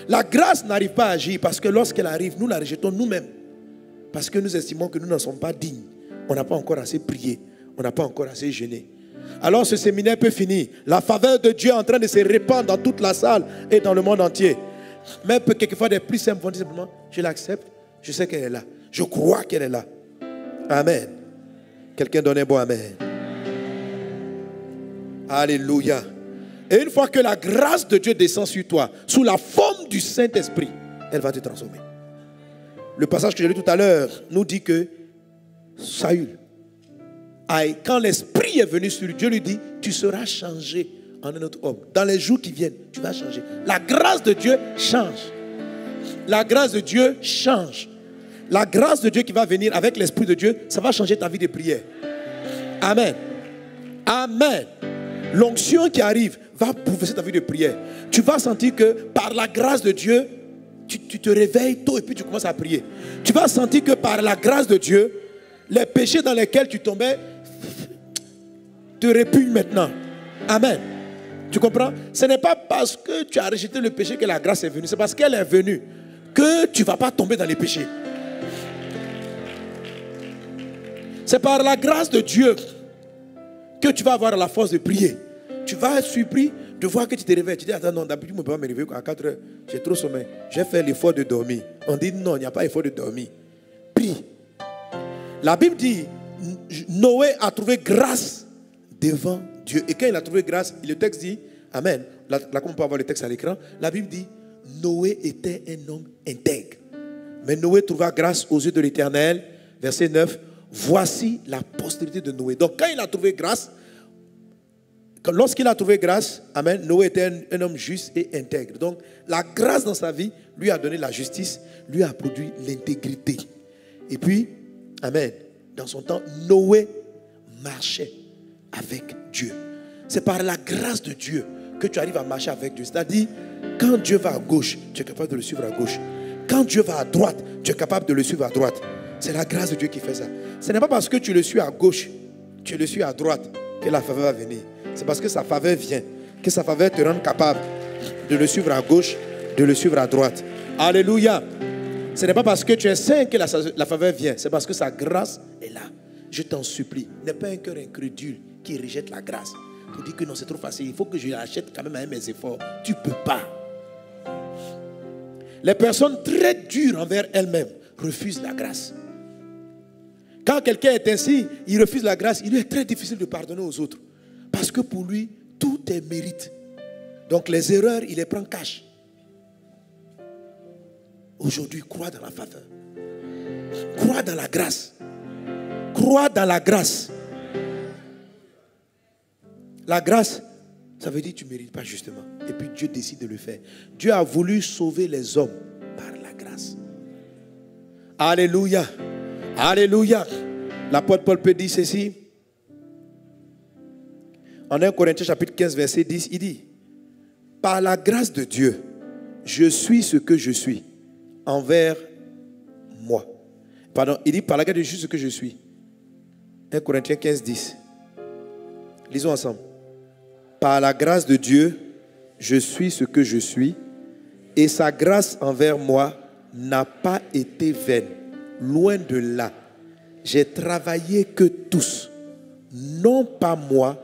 La grâce n'arrive pas à agir parce que lorsqu'elle arrive, nous la rejetons nous-mêmes. Parce que nous estimons que nous n'en sommes pas dignes. On n'a pas encore assez prié. On n'a pas encore assez jeûné. Alors ce séminaire peut finir. La faveur de Dieu est en train de se répandre dans toute la salle et dans le monde entier. Même quelquefois des plus simples vont dire simplement, je l'accepte, je sais qu'elle est là. Je crois qu'elle est là. Amen. Quelqu'un donne un bon amen. Alléluia. Et une fois que la grâce de Dieu descend sur toi, sous la forme du Saint-Esprit, elle va te transformer. Le passage que j'ai lu tout à l'heure nous dit que Saül, quand l'Esprit est venu sur lui, Dieu lui dit, tu seras changé en un autre homme. Dans les jours qui viennent, tu vas changer. La grâce de Dieu change. La grâce de Dieu change. La grâce de Dieu qui va venir avec l'Esprit de Dieu, ça va changer ta vie de prière. Amen. Amen. L'onction qui arrive va bouleverser ta vie de prière. Tu vas sentir que par la grâce de Dieu, tu te réveilles tôt et puis tu commences à prier. Tu vas sentir que par la grâce de Dieu, les péchés dans lesquels tu tombais te répugnent maintenant. Amen. Tu comprends? Ce n'est pas parce que tu as rejeté le péché que la grâce est venue. C'est parce qu'elle est venue que tu ne vas pas tomber dans les péchés. C'est par la grâce de Dieu que tu vas avoir la force de prier. Tu vas être surpris de voir que tu te réveilles. Tu dis, attends, non, d'habitude, je ne peux pas me réveiller à 4 heures. J'ai trop sommeil. J'ai fait l'effort de dormir. On dit, non, il n'y a pas l'effort de dormir. Prie. La Bible dit, Noé a trouvé grâce devant Dieu. Et quand il a trouvé grâce, le texte dit, Amen. Là, comme on peut avoir le texte à l'écran, la Bible dit, Noé était un homme intègre. Mais Noé trouva grâce aux yeux de l'Éternel. Verset 9. Voici la postérité de Noé. Donc quand il a trouvé grâce, lorsqu'il a trouvé grâce, Amen, Noé était un homme juste et intègre. Donc la grâce dans sa vie lui a donné la justice, lui a produit l'intégrité. Et puis, Amen, dans son temps, Noé marchait avec Dieu. C'est par la grâce de Dieu que tu arrives à marcher avec Dieu. C'est-à-dire, quand Dieu va à gauche, tu es capable de le suivre à gauche. Quand Dieu va à droite, tu es capable de le suivre à droite. C'est la grâce de Dieu qui fait ça. Ce n'est pas parce que tu le suis à gauche, tu le suis à droite, que la faveur va venir. C'est parce que sa faveur vient, que sa faveur te rende capable de le suivre à gauche, de le suivre à droite. Alléluia. Ce n'est pas parce que tu es saint que la faveur vient. C'est parce que sa grâce est là. Je t'en supplie, n'aie pas un cœur incrédule qui rejette la grâce. Pour dire que non, c'est trop facile. Il faut que je l'achète quand même avec mes efforts. Tu ne peux pas. Les personnes très dures envers elles-mêmes refusent la grâce. Quand quelqu'un est ainsi, il refuse la grâce, il lui est très difficile de pardonner aux autres. Parce que pour lui, tout est mérite. Donc les erreurs, il les prend cash. Aujourd'hui, crois dans la faveur. Crois dans la grâce. Crois dans la grâce. La grâce, ça veut dire que tu ne mérites pas justement. Et puis Dieu décide de le faire. Dieu a voulu sauver les hommes par la grâce. Alléluia. Alléluia. L'apôtre Paul peut dire ceci. En 1 Corinthiens chapitre 15 verset 10, il dit: par la grâce de Dieu, je suis ce que je suis envers moi. Pardon, il dit par la grâce de Dieu, je suis ce que je suis. 1 Corinthiens 15, 10. Lisons ensemble. Par la grâce de Dieu, je suis ce que je suis, et sa grâce envers moi n'a pas été vaine. Loin de là. J'ai travaillé que tous, non pas moi,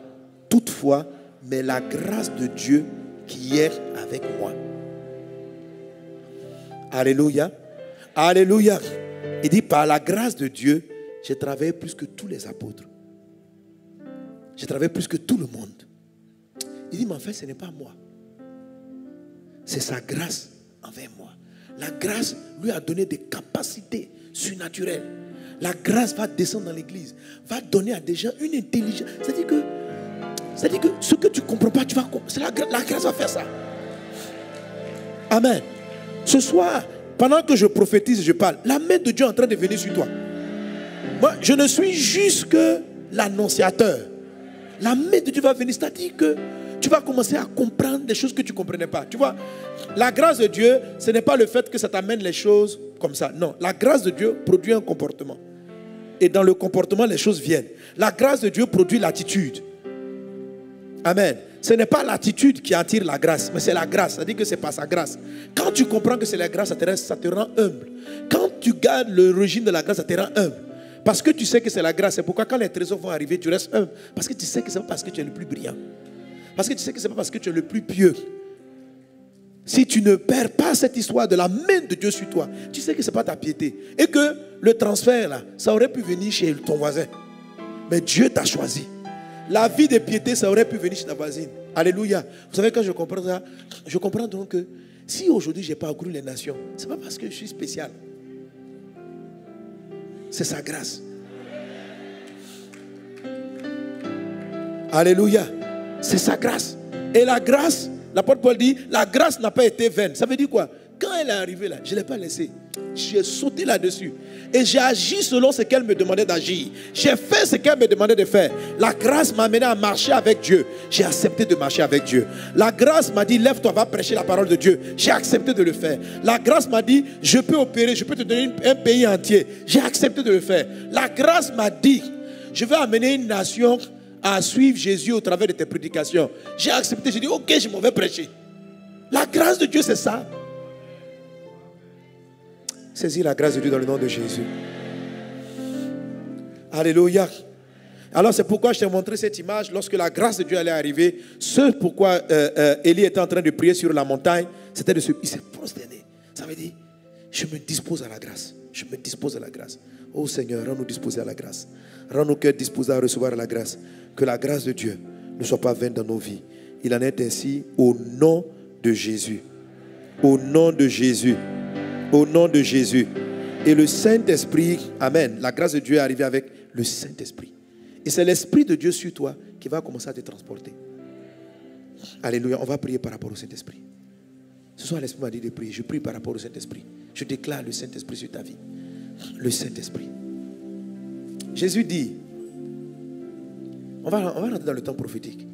toutefois, mais la grâce de Dieu qui est avec moi. Alléluia. Alléluia. Il dit, par la grâce de Dieu, j'ai travaillé plus que tous les apôtres. J'ai travaillé plus que tout le monde. Il dit, mais en fait, ce n'est pas moi. C'est sa grâce envers moi. La grâce lui a donné des capacités surnaturelles. La grâce va descendre dans l'église, va donner à des gens une intelligence. C'est-à-dire que ce que tu ne comprends pas, tu vas comprendre. La grâce va faire ça. Amen. Ce soir, pendant que je prophétise, je parle, la main de Dieu est en train de venir sur toi. Moi, je ne suis juste que l'annonciateur. La main de Dieu va venir, c'est-à-dire que tu vas commencer à comprendre des choses que tu ne comprenais pas. Tu vois, la grâce de Dieu, ce n'est pas le fait que ça t'amène les choses comme ça. Non, la grâce de Dieu produit un comportement. Et dans le comportement, les choses viennent. La grâce de Dieu produit l'attitude. Amen. Ce n'est pas l'attitude qui attire la grâce, mais c'est la grâce. Ça dit que ce n'est pas sa grâce. Quand tu comprends que c'est la grâce, ça te rend humble. Quand tu gardes le régime de la grâce, ça te rend humble. Parce que tu sais que c'est la grâce. C'est pourquoi quand les trésors vont arriver, tu restes humble. Parce que tu sais que ce n'est pas parce que tu es le plus brillant. Parce que tu sais que ce n'est pas parce que tu es le plus pieux. Si tu ne perds pas cette histoire de la main de Dieu sur toi, tu sais que ce n'est pas ta piété. Et que le transfert, là, ça aurait pu venir chez ton voisin. Mais Dieu t'a choisi. La vie de piété, ça aurait pu venir chez ta voisine. Alléluia. Vous savez, quand je comprends ça, je comprends donc que si aujourd'hui je n'ai pas parcouru les nations, ce n'est pas parce que je suis spécial. C'est sa grâce. Alléluia. C'est sa grâce. Et la grâce, l'apôtre Paul dit, la grâce n'a pas été vaine. Ça veut dire quoi? Quand elle est arrivée là, je ne l'ai pas laissée. J'ai sauté là-dessus. Et j'ai agi selon ce qu'elle me demandait d'agir. J'ai fait ce qu'elle me demandait de faire. La grâce m'a amené à marcher avec Dieu. J'ai accepté de marcher avec Dieu. La grâce m'a dit, lève-toi, va prêcher la parole de Dieu. J'ai accepté de le faire. La grâce m'a dit, je peux opérer, je peux te donner un pays entier. J'ai accepté de le faire. La grâce m'a dit, je vais amener une nation à suivre Jésus au travers de tes prédications. J'ai accepté, j'ai dit, ok, je m'en vais prêcher. La grâce de Dieu, c'est ça. Saisis la grâce de Dieu dans le nom de Jésus. Alléluia. Alors c'est pourquoi je t'ai montré cette image. Lorsque la grâce de Dieu allait arriver, ce pourquoi Élie était en train de prier sur la montagne, c'était de se... Il s'est prosterné. Ça veut dire, je me dispose à la grâce. Je me dispose à la grâce. Oh Seigneur, rends-nous disposés à la grâce. Rends nos cœurs disposés à recevoir la grâce. Que la grâce de Dieu ne soit pas vaine dans nos vies. Il en est ainsi au nom de Jésus. Au nom de Jésus. Au nom de Jésus. Et le Saint-Esprit, amen, la grâce de Dieu est arrivée avec le Saint-Esprit. Et c'est l'Esprit de Dieu sur toi qui va commencer à te transporter. Alléluia, on va prier par rapport au Saint-Esprit. Ce soir, l'Esprit m'a dit de prier. Je prie par rapport au Saint-Esprit. Je déclare le Saint-Esprit sur ta vie. Le Saint-Esprit. Jésus dit, on va rentrer dans le temps prophétique.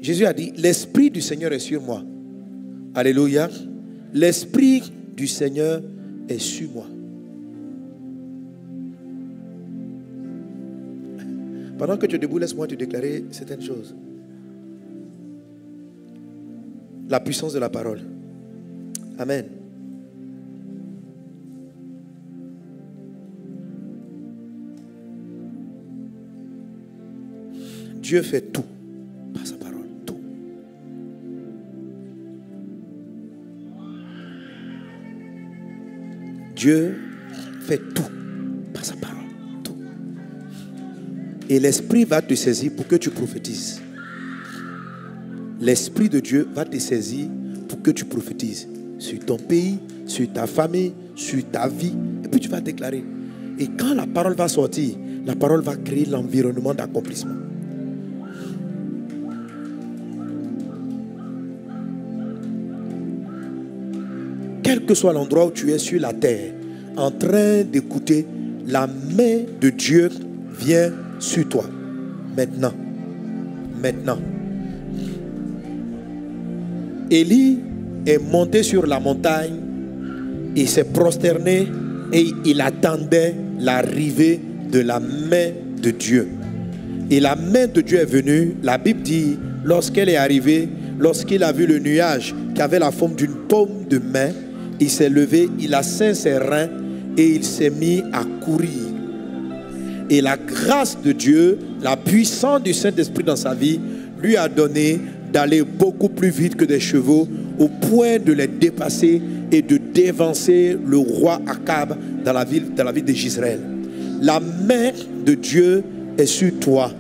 Jésus a dit, l'Esprit du Seigneur est sur moi. Alléluia. L'Esprit du Seigneur est sur moi. Pendant que tu es debout, laisse-moi te déclarer certaines choses. La puissance de la parole. Amen. Dieu fait tout par sa parole. Tout. Dieu fait tout par sa parole. Tout. Et l'Esprit va te saisir pour que tu prophétises. L'Esprit de Dieu va te saisir pour que tu prophétises sur ton pays, sur ta famille, sur ta vie. puis tu vas déclarer. Et quand la parole va sortir, la parole va créer l'environnement d'accomplissement. Quel que soit l'endroit où tu es sur la terre, en train d'écouter, la main de Dieu vient sur toi. Maintenant. Maintenant. Élie est monté sur la montagne, il s'est prosterné et il attendait l'arrivée de la main de Dieu. Et la main de Dieu est venue. La Bible dit, lorsqu'elle est arrivée, lorsqu'il a vu le nuage qui avait la forme d'une paume de main, il s'est levé, il a ceint ses reins et il s'est mis à courir. Et la grâce de Dieu, la puissance du Saint-Esprit dans sa vie, lui a donné d'aller beaucoup plus vite que des chevaux, au point de les dépasser et de dévancer le roi Akab dans la ville de Jezreel. La main de Dieu est sur toi.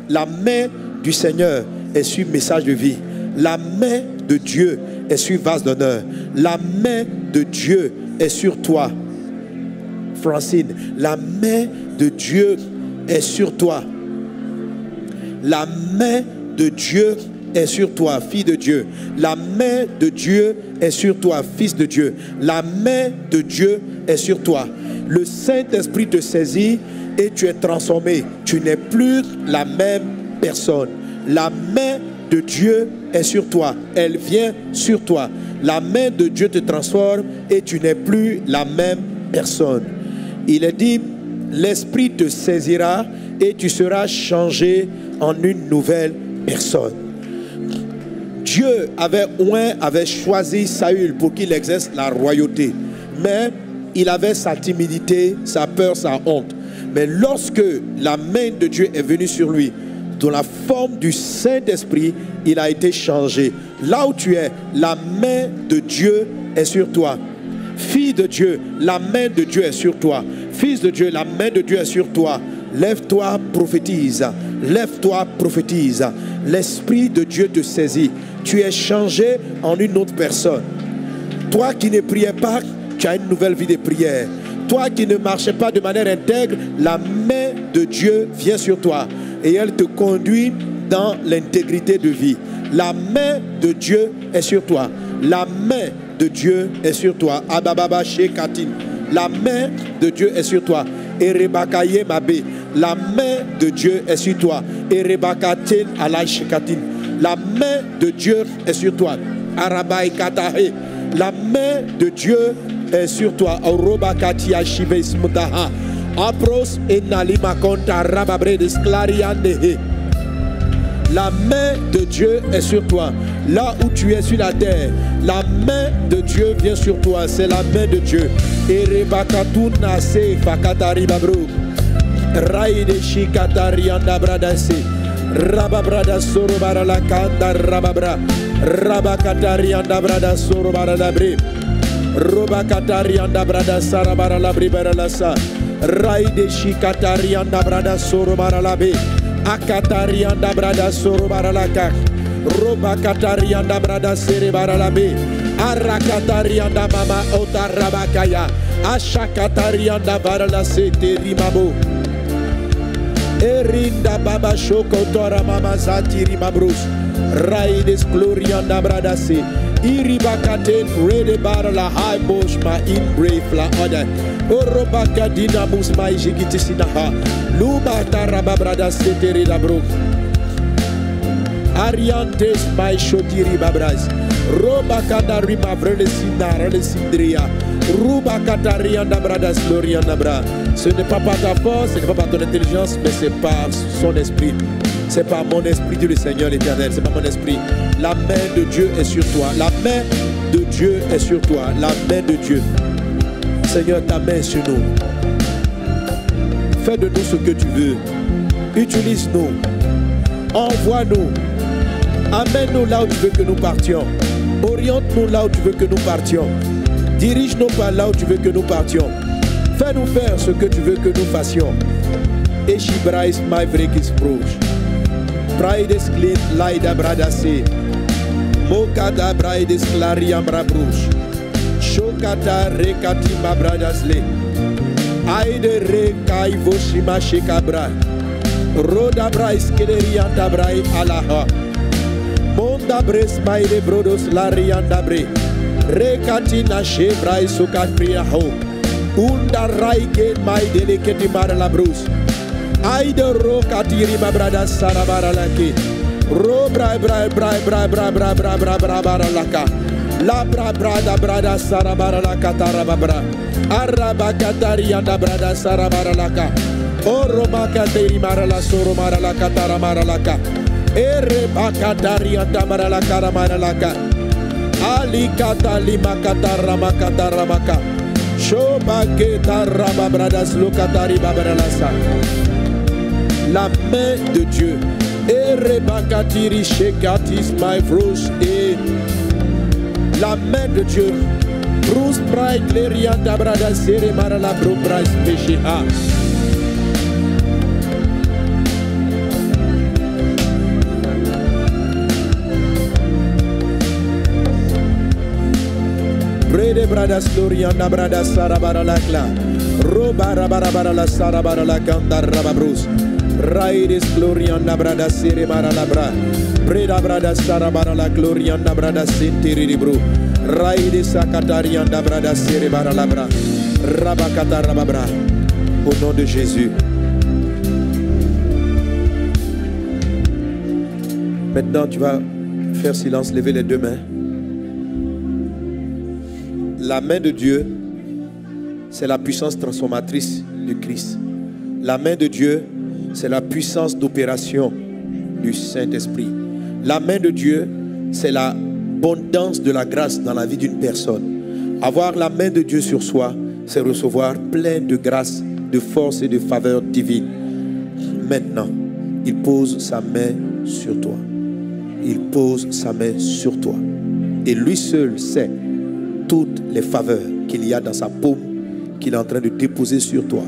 La main du Seigneur est sur Message de Vie. La main de Dieu est sur Vase d'Honneur. La main de Dieu est sur toi, Francine. La main de Dieu est sur toi. La main de Dieu est sur toi, fille de Dieu. La main de Dieu est sur toi, fils de Dieu. La main de Dieu est sur toi. Le Saint-Esprit te saisit et tu es transformé. Tu n'es plus la même personne. La main de Dieu est sur toi. Elle vient sur toi. La main de Dieu te transforme et tu n'es plus la même personne. Il est dit, l'Esprit te saisira et tu seras changé en une nouvelle personne. Dieu avait choisi Saül pour qu'il exerce la royauté. Mais il avait sa timidité, sa peur, sa honte. Mais lorsque la main de Dieu est venue sur lui, dans la forme du Saint-Esprit, il a été changé. Là où tu es, la main de Dieu est sur toi. Fille de Dieu, la main de Dieu est sur toi. Fils de Dieu, la main de Dieu est sur toi. Lève-toi, prophétise. Lève-toi, prophétise. L'Esprit de Dieu te saisit. Tu es changé en une autre personne. Toi qui ne priais pas, tu as une nouvelle vie de prière. Toi qui ne marchais pas de manière intègre, la main de Dieu vient sur toi et elle te conduit dans l'intégrité de vie. La main de Dieu est sur toi. La main de Dieu est sur toi. Abababa Shekatin. La main de Dieu est sur toi. Erebakaye Mabe. La main de Dieu est sur toi. Erebakaten Alay Shekatin. La main de Dieu est sur toi. Arabai Katahe. La main de Dieu est sur toi. Orobakati Ashives Mutaha. Apros Enalima Konta Rababre de Sklariandehe. La main de Dieu est sur toi. Là où tu es sur la terre, la main de Dieu vient sur toi. C'est la main de Dieu. Erebakatuna se fakatari babru. Raide shikatarianda bradase. Rababrada soro barala kanda rababra. Rabakatarianda brada soro barala bre. Robakatarianda brada sarabara labri baralasa. Raide shikatarianda brada soro barala be. Akatarianda brada soro baralaka. Robakatarianda brada sere baralabe. Arakatarianda mama otarabakaya. Ashakatarianda barala sete rimabo. Erinda baba shoko tora mama zati rimabrus. Raides glorianda brada se. Iribakaten rede barala high bosh ma in brave la order. Orobaka dinamus ma ijigitisinaha. Luba taraba brada seteri la bro. Ariantes ma shotiri babras. Roba kadari ma vrele sindara le sindria. Ruba katarianda bradas glorianda bra. Ce n'est pas par ta force, ce n'est pas par ton intelligence, mais c'est par son esprit. C'est par mon esprit, dit le Seigneur l'Éternel. C'est par mon esprit. La main de Dieu est sur toi. La main de Dieu est sur toi. La main de Dieu. Seigneur, ta main est sur nous. Fais de nous ce que tu veux. Utilise-nous. Envoie-nous. Amène-nous là où tu veux que nous partions. Oriente-nous là où tu veux que nous partions. Dirige-nous par là où tu veux que nous partions. Fais-nous faire ce que tu veux que nous fassions. Eshibrais maivrekis proche. Braides glin laida bradase. Mokada braides clariam rabrush. Shokata rekati ma bradasle. Aide rekai voshima shikabra. Roda brais kederianta brai alaha. Monda bres maide brodos larianda bre. Rekatina shebrai sukatria ho. Unda raike maide leketi mara la brus. Aide rokatiri mabrada sarabara laki. Ro bra bra bra bra bra bra bra bra bra bra laka. La bra bra da brada sarabara laka tarababra. Araba katarianda brada sarabara laka. Oroma kateri mara la soro mara laka taramara laka. Ere bakatarianda mara laka ramara laka. Ali katali makata ramakata ramaka. Shoba keta rababrada slokatari babralasa. La main de Dieu. Ere bakatiri shekatis my frosh et la main de Dieu. Bruce Pride, Lerianda Brada Sere Marala Bro Price Péché A. Brede Bradas Lorianda Brada Sarabara Lakla. Robara Barabara la Sarabara la Ganda Rababrus. Raides Glorianda Brada Sere Marala Bra. Breda Brada Sarabara la Glorianda Brada Sintiri Bru. Raide Sakatarianda Brada Sere Baralabra. Rabakata Rababra. Au nom de Jésus. Maintenant, tu vas faire silence, lever les deux mains. La main de Dieu, c'est la puissance transformatrice du Christ. La main de Dieu, c'est la puissance d'opération du Saint-Esprit. La main de Dieu, c'est la abondance de la grâce dans la vie d'une personne. Avoir la main de Dieu sur soi, c'est recevoir plein de grâce, de force et de faveur divine. Maintenant, il pose sa main sur toi. Il pose sa main sur toi. Et lui seul sait toutes les faveurs qu'il y a dans sa paume, qu'il est en train de déposer sur toi.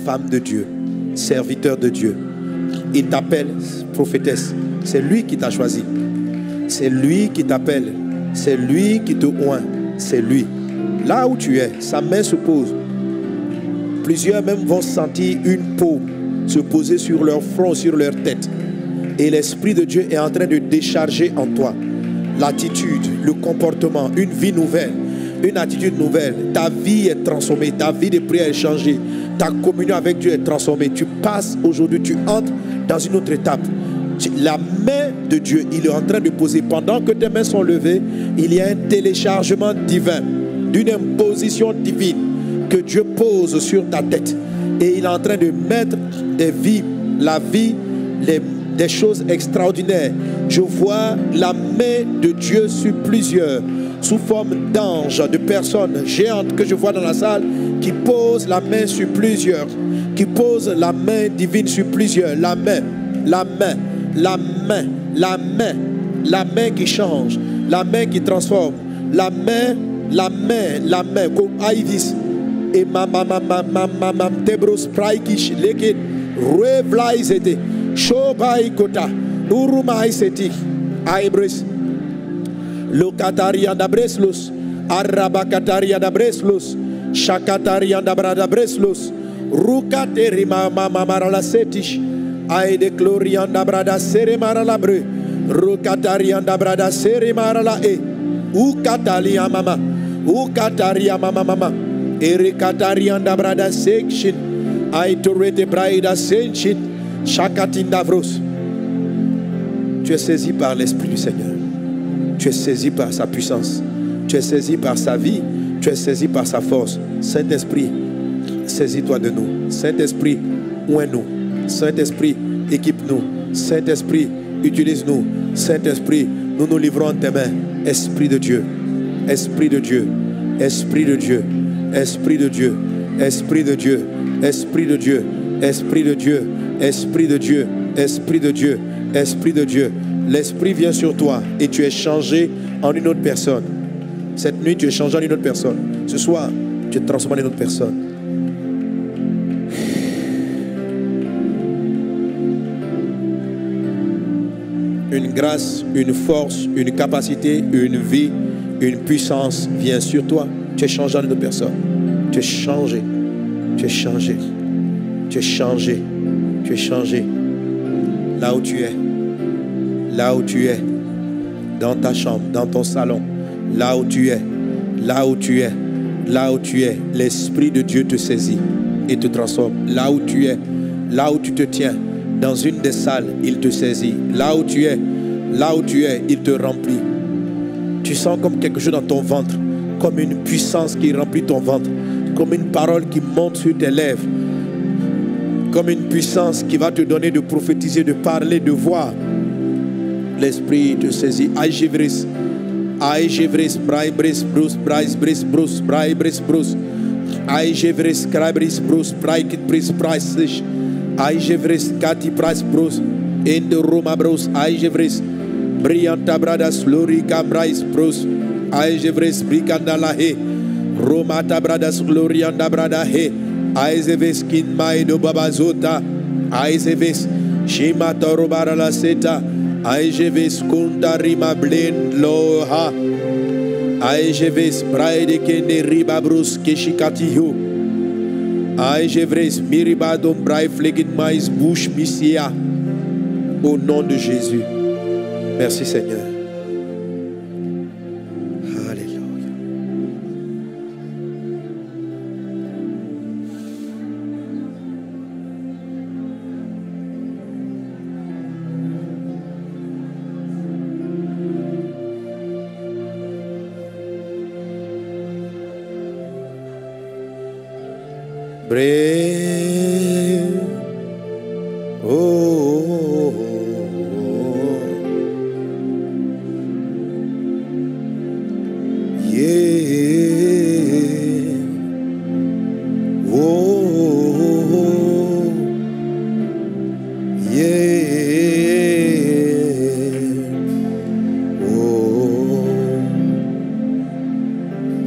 Femme de Dieu, serviteur de Dieu. Il t'appelle prophétesse. C'est lui qui t'a choisi. C'est lui qui t'appelle. C'est lui qui te oint. C'est lui. Là où tu es, sa main se pose. Plusieurs même vont sentir une paume se poser sur leur front, sur leur tête. Et l'Esprit de Dieu est en train de décharger en toi l'attitude, le comportement, une vie nouvelle, une attitude nouvelle. Ta vie est transformée, ta vie de prière est changée, ta communion avec Dieu est transformée. Tu passes aujourd'hui, tu entres dans une autre étape. La main de Dieu, il est en train de poser. Pendant que tes mains sont levées, il y a un téléchargement divin, d'une imposition divine que Dieu pose sur ta tête. Et il est en train de mettre des vies, la vie, des choses extraordinaires. Je vois la main de Dieu sur plusieurs, sous forme d'anges, de personnes géantes que je vois dans la salle, qui posent la main sur plusieurs, qui posent la main divine sur plusieurs. La main, la main, la main, la main, la main qui change, la main qui transforme, la main, la main, la main, comme Aïdis et ma tebros praikish leke revlaizete shobai kota urumai seti aibres lokataria da breslos arabakataria da breslos shakataria da brada breslos rukateri mama marala setish aide glorianda brada sere marala bre rukatarianda brada sere marala e ukatalia mama ukataria mama erikatarianda brada section aitorete braida senchin shakatindavros. Tu es saisi par l'Esprit du Seigneur. Tu es saisi par sa puissance. Tu es saisi par sa vie. Tu es saisi par sa force. Saint-Esprit, saisis-toi de nous. Saint-Esprit, oins-nous. Saint-Esprit, équipe-nous. Saint-Esprit, utilise-nous. Saint-Esprit, nous nous livrons en tes mains. Esprit de Dieu. Esprit de Dieu. Esprit de Dieu. Esprit de Dieu. Esprit de Dieu. Esprit de Dieu. Esprit de Dieu. Esprit de Dieu. Esprit de Dieu. Esprit de Dieu. L'Esprit vient sur toi et tu es changé en une autre personne. Cette nuit, tu es changé en une autre personne. Ce soir, tu es transformé en une autre personne. Une grâce, une force, une capacité, une vie, une puissance vient sur toi. Tu es changé en une autre personne. Tu es changé. Tu es changé. Tu es changé. Tu es changé. Là où tu es. Là où tu es. Dans ta chambre, dans ton salon. Là où tu es. Là où tu es. Là où tu es. L'Esprit de Dieu te saisit et te transforme. Là où tu es. Là où tu te tiens. Dans une des salles, il te saisit. Là où tu es. Là où tu es, il te remplit. Tu sens comme quelque chose dans ton ventre. Comme une puissance qui remplit ton ventre. Comme une parole qui monte sur tes lèvres. Comme une puissance qui va te donner de prophétiser, de parler, de voir. L'Esprit te saisit. Aïe, Jévris. Aïe, Jévris. Braille, Brice, Bruce, Braille, Brice, Bruce, Braille, Brice, Bruce. Aïe, Jévris, Crabris, Bruce, Braille, Kit, Brice, Price, Aïe, Jévris, Cathy, Price, Bruce. In the Roma, Bruce. Aïe, Jévris. Brianta, Bradas, Lori, Cambrais, Bruce. Aïe, Jévris, Bricandalahe. Roma, Tabradas, Glorianda, Bradahe. Aïe, Jévris, Kin, Maido, Babazota. Aïe, Jévris, Shima, Torobara, la Seta. Aïe, Jévris, Kunda, Rima, Blin, Loha. Aïe, Jévris, Braide, Kende, Riba, Bruce, Keshikatihu. Aïe, Jévris, Miribadom, Braille, Flegin, Mais, Bouche, Missia. Au nom de Jésus. Merci Seigneur. Alléluia. Brave. Oh.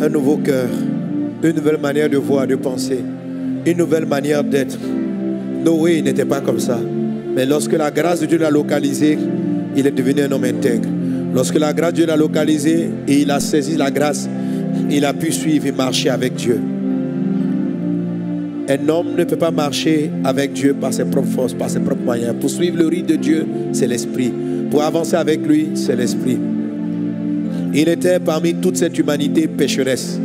Un nouveau cœur, une nouvelle manière de voir, de penser, une nouvelle manière d'être. Noé n'était pas comme ça. Mais lorsque la grâce de Dieu l'a localisé, il est devenu un homme intègre. Lorsque la grâce de Dieu l'a localisé et il a saisi la grâce, il a pu suivre et marcher avec Dieu. Un homme ne peut pas marcher avec Dieu par ses propres forces, par ses propres moyens. Pour suivre le rythme de Dieu, c'est l'Esprit. Pour avancer avec lui, c'est l'Esprit. Il était parmi toute cette humanité pécheresse.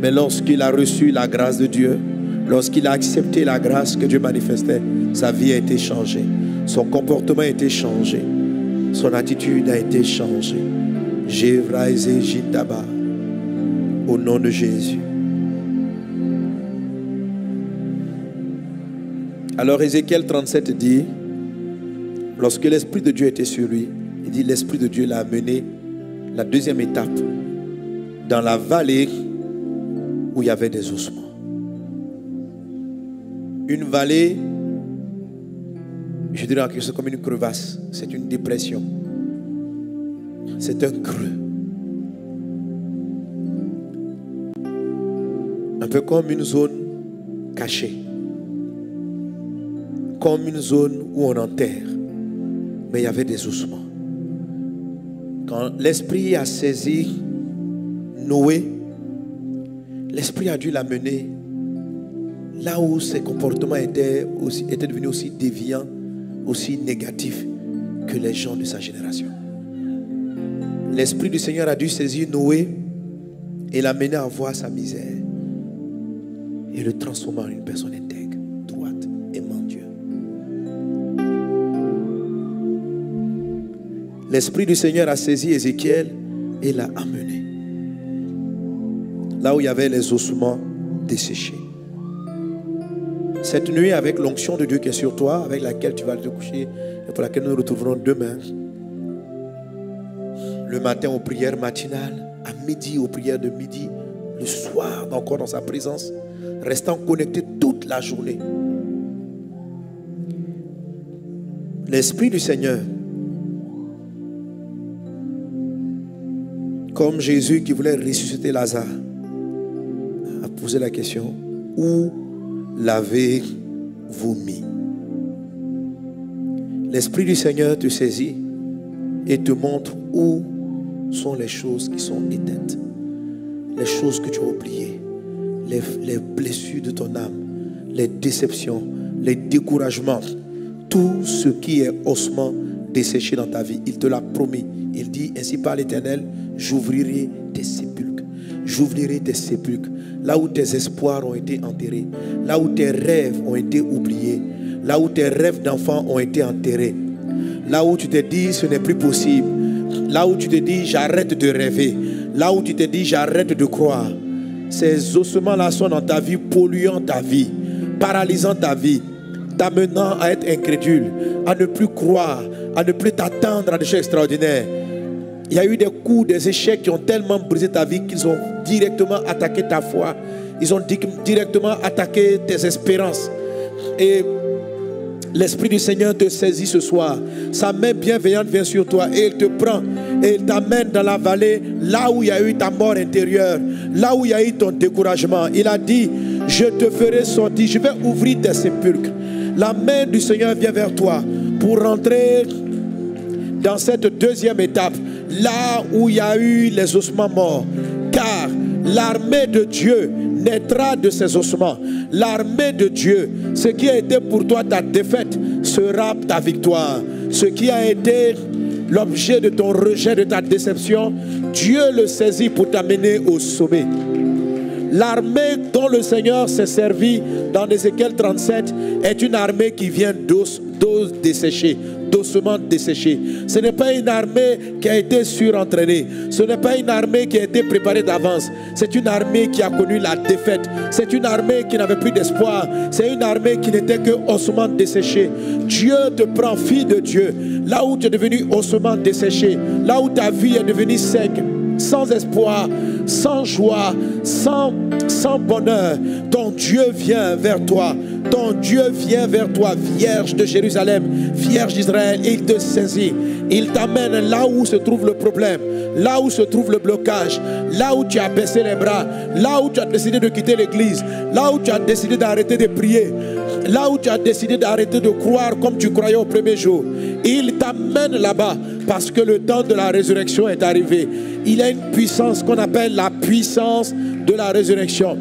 Mais lorsqu'il a reçu la grâce de Dieu, lorsqu'il a accepté la grâce que Dieu manifestait, sa vie a été changée. Son comportement a été changé. Son attitude a été changée. Jévraïse Jindaba. Au nom de Jésus. Alors Ézéchiel 37 dit, lorsque l'Esprit de Dieu était sur lui, il dit l'Esprit de Dieu l'a amené, la deuxième étape, dans la vallée où il y avait des ossements. Une vallée, je dirais en quelque chose comme une crevasse, c'est une dépression, c'est un creux. Un peu comme une zone cachée, comme une zone où on enterre, mais il y avait des ossements. Quand l'Esprit a saisi Noé, l'Esprit a dû l'amener là où ses comportements étaient devenus aussi déviants, aussi négatifs que les gens de sa génération. L'Esprit du Seigneur a dû saisir Noé et l'amener à voir sa misère et le transformer en une personne intègre, droite, aimant Dieu. L'Esprit du Seigneur a saisi Ézéchiel et l'a amené là où il y avait les ossements desséchés. Cette nuit, avec l'onction de Dieu qui est sur toi, avec laquelle tu vas te coucher et pour laquelle nous nous retrouverons demain, le matin aux prières matinales, à midi aux prières de midi, le soir encore dans sa présence, restant connecté toute la journée. L'Esprit du Seigneur, comme Jésus qui voulait ressusciter Lazare, a posé la question, où l'avez-vous mis? L'Esprit du Seigneur te saisit et te montre où sont les choses qui sont éteintes, les choses que tu as oubliées, les blessures de ton âme, les déceptions, les découragements, tout ce qui est ossement desséché dans ta vie. Il te l'a promis. Il dit, ainsi par l'Éternel, j'ouvrirai tes sépulcres. J'ouvrirai tes sépulcres. Là où tes espoirs ont été enterrés. Là où tes rêves ont été oubliés. Là où tes rêves d'enfant ont été enterrés. Là où tu te dis, ce n'est plus possible. Là où tu te dis, j'arrête de rêver. Là où tu te dis, j'arrête de croire. Ces ossements-là sont dans ta vie, polluant ta vie, paralysant ta vie, t'amenant à être incrédule, à ne plus croire, à ne plus t'attendre à des choses extraordinaires. Il y a eu des coups, des échecs qui ont tellement brisé ta vie qu'ils ont directement attaqué ta foi. Ils ont directement attaqué tes espérances. Et l'Esprit du Seigneur te saisit ce soir. Sa main bienveillante vient sur toi et il te prend et il t'amène dans la vallée, là où il y a eu ta mort intérieure, là où il y a eu ton découragement. Il a dit, je te ferai sortir, je vais ouvrir tes sépulcres. La main du Seigneur vient vers toi pour rentrer dans cette deuxième étape, là où il y a eu les ossements morts. Car l'armée de Dieu naîtra de ces ossements. L'armée de Dieu, ce qui a été pour toi ta défaite, sera ta victoire. Ce qui a été l'objet de ton rejet, de ta déception, Dieu le saisit pour t'amener au sommet. L'armée dont le Seigneur s'est servi dans Ézéchiel 37 est une armée qui vient d'os desséchés, d'ossements desséchés. Ce n'est pas une armée qui a été surentraînée. Ce n'est pas une armée qui a été préparée d'avance. C'est une armée qui a connu la défaite. C'est une armée qui n'avait plus d'espoir. C'est une armée qui n'était que ossements desséchés. Dieu te prend, fille de Dieu, là où tu es devenu ossements desséchés, là où ta vie est devenue sec, sans espoir, sans joie, sans bonheur. Ton Dieu vient vers toi. Ton Dieu vient vers toi, Vierge de Jérusalem, Vierge d'Israël, et il te saisit. Il t'amène là où se trouve le problème, là où se trouve le blocage, là où tu as baissé les bras, là où tu as décidé de quitter l'église, là où tu as décidé d'arrêter de prier, là où tu as décidé d'arrêter de croire comme tu croyais au premier jour. Il t'amène là-bas parce que le temps de la résurrection est arrivé. Il y a une puissance qu'on appelle la puissance de la résurrection.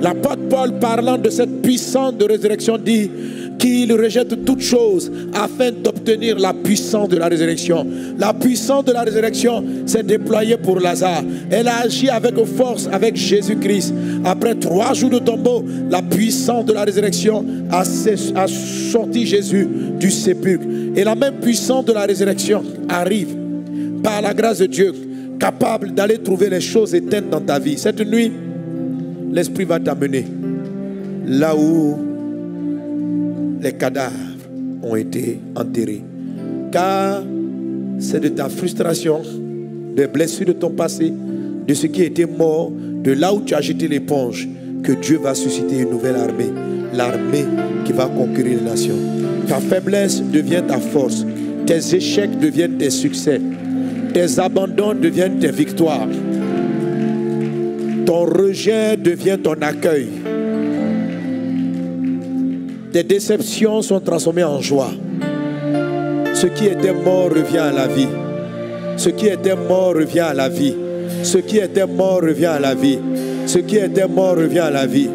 L'apôtre Paul, parlant de cette puissance de résurrection, dit qu'il rejette toute chose afin d'obtenir la puissance de la résurrection. La puissance de la résurrection s'est déployée pour Lazare. Elle a agi avec force avec Jésus-Christ. Après 3 jours de tombeau, la puissance de la résurrection a sorti Jésus du sépulcre. Et la même puissance de la résurrection arrive par la grâce de Dieu, capable d'aller trouver les choses éteintes dans ta vie. Cette nuit, l'Esprit va t'amener là où les cadavres ont été enterrés. Car c'est de ta frustration, des blessures de ton passé, de ce qui était mort, de là où tu as jeté l'éponge, que Dieu va susciter une nouvelle armée. L'armée qui va conquérir les nations. Ta faiblesse devient ta force. Tes échecs deviennent tes succès. Tes abandons deviennent tes victoires. Ton rejet devient ton accueil. Tes déceptions sont transformées en joie. Ce qui était mort revient à la vie. Ce qui était mort revient à la vie. Ce qui était mort revient à la vie. Ce qui était mort revient à la vie.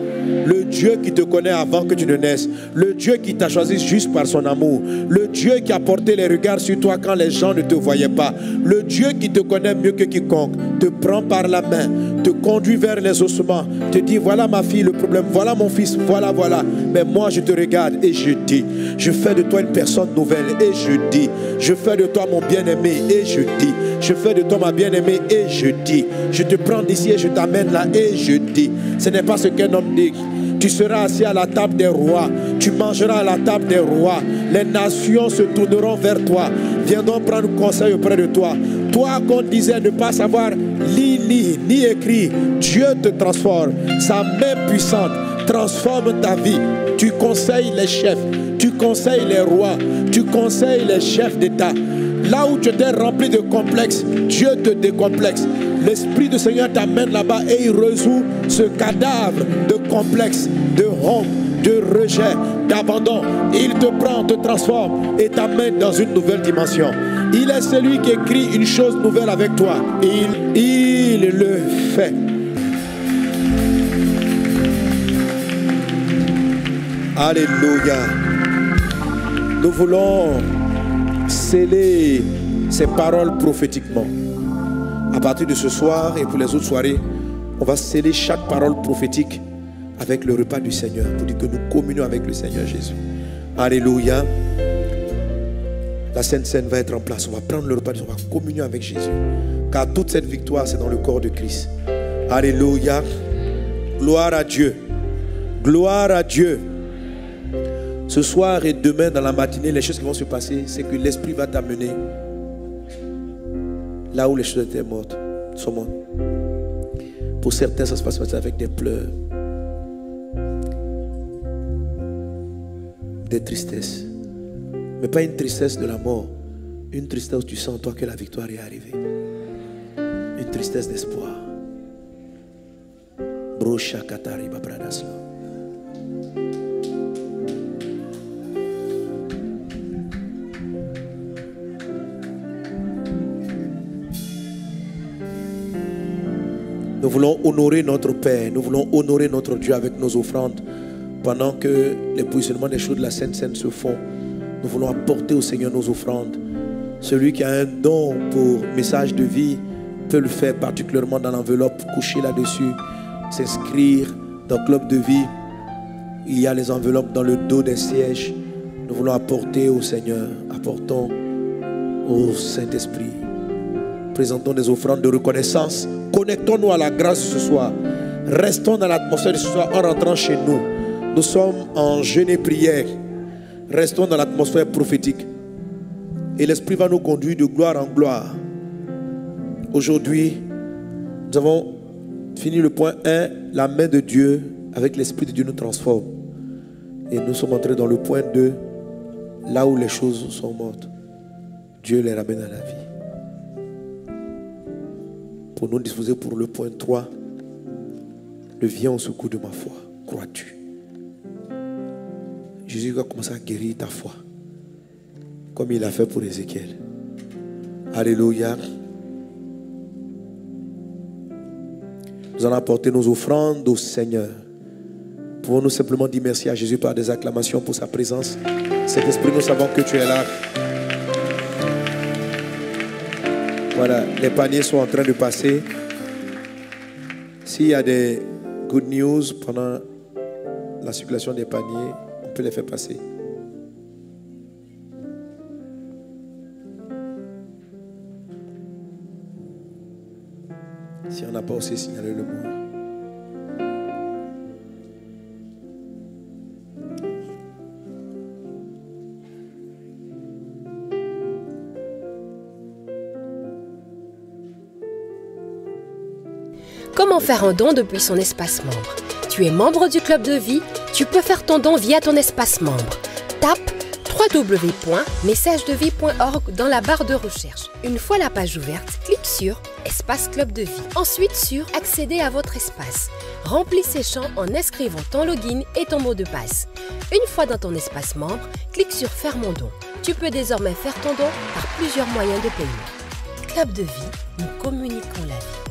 Le Dieu qui te connaît avant que tu ne naisses. Le Dieu qui t'a choisi juste par son amour. Le Dieu qui a porté les regards sur toi quand les gens ne te voyaient pas. Le Dieu qui te connaît mieux que quiconque te prend par la main, te conduit vers les ossements, te dit voilà ma fille le problème, voilà mon fils, voilà. Mais moi je te regarde et je dis, je fais de toi une personne nouvelle et je dis, je fais de toi mon bien-aimé et je dis, je fais de toi ma bien-aimée et je dis, je te prends d'ici et je t'amène là et je dis, ce n'est pas ce qu'un homme dit. Tu seras assis à la table des rois. Tu mangeras à la table des rois. Les nations se tourneront vers toi. Viendront prendre conseil auprès de toi. Toi qu'on disait ne pas savoir lire ni écrire, Dieu te transforme. Sa main puissante transforme ta vie. Tu conseilles les chefs. Tu conseilles les rois. Tu conseilles les chefs d'État. Là où tu étais rempli de complexes, Dieu te décomplexe. L'Esprit du Seigneur t'amène là-bas et il résout ce cadavre de complexe, de honte, de rejet, d'abandon. Il te prend, te transforme et t'amène dans une nouvelle dimension. Il est celui qui écrit une chose nouvelle avec toi. Il le fait. Alléluia. Nous voulons sceller ces paroles prophétiquement. À partir de ce soir et pour les autres soirées, on va sceller chaque parole prophétique avec le repas du Seigneur pour dire que nous communions avec le Seigneur Jésus. Alléluia. La Sainte Seine va être en place. On va prendre le repas, on va communier avec Jésus. Car toute cette victoire, c'est dans le corps de Christ. Alléluia. Gloire à Dieu. Gloire à Dieu. Ce soir et demain dans la matinée, les choses qui vont se passer, c'est que l'Esprit va t'amener là où les choses étaient mortes, sont mortes. Pour certains, ça se passe avec des pleurs, des tristesses. Mais pas une tristesse de la mort, une tristesse où tu sens en toi que la victoire est arrivée. Une tristesse d'espoir. Brocha Katari Babradasla. Nous voulons honorer notre Père, nous voulons honorer notre Dieu avec nos offrandes. Pendant que les positionnements des choses de la Sainte Seine se font, nous voulons apporter au Seigneur nos offrandes. Celui qui a un don pour message de vie peut le faire particulièrement dans l'enveloppe, coucher là-dessus, s'inscrire dans le club de vie. Il y a les enveloppes dans le dos des sièges. Nous voulons apporter au Seigneur, apportons au Saint-Esprit. Présentons des offrandes de reconnaissance. Connectons-nous à la grâce ce soir. Restons dans l'atmosphère de ce soir en rentrant chez nous. Nous sommes en jeûne et prière. Restons dans l'atmosphère prophétique. Et l'Esprit va nous conduire de gloire en gloire. Aujourd'hui, nous avons fini le point 1. La main de Dieu avec l'Esprit de Dieu nous transforme. Et nous sommes entrés dans le point 2. Là où les choses sont mortes, Dieu les ramène à la vie. Pour nous disposer pour le point 3, le viens au secours de ma foi. Crois-tu? Jésus va commencer à guérir ta foi, comme il a fait pour Ézéchiel. Alléluia. Nous allons apporter nos offrandes au Seigneur. Pouvons-nous simplement dire merci à Jésus par des acclamations pour sa présence. Saint-Esprit, nous savons que tu es là. Voilà, les paniers sont en train de passer. S'il y a des good news pendant la circulation des paniers, on peut les faire passer. Si on n'a pas aussi signalé le moi. Comment faire un don depuis son espace membre? Tu es membre du club de vie? Tu peux faire ton don via ton espace membre. Tape www.messagedevie.org dans la barre de recherche. Une fois la page ouverte, clique sur Espace Club de Vie. Ensuite sur Accéder à votre espace. Remplis ces champs en inscrivant ton login et ton mot de passe. Une fois dans ton espace membre, clique sur Faire mon don. Tu peux désormais faire ton don par plusieurs moyens de paiement. Club de Vie, nous communiquons la vie.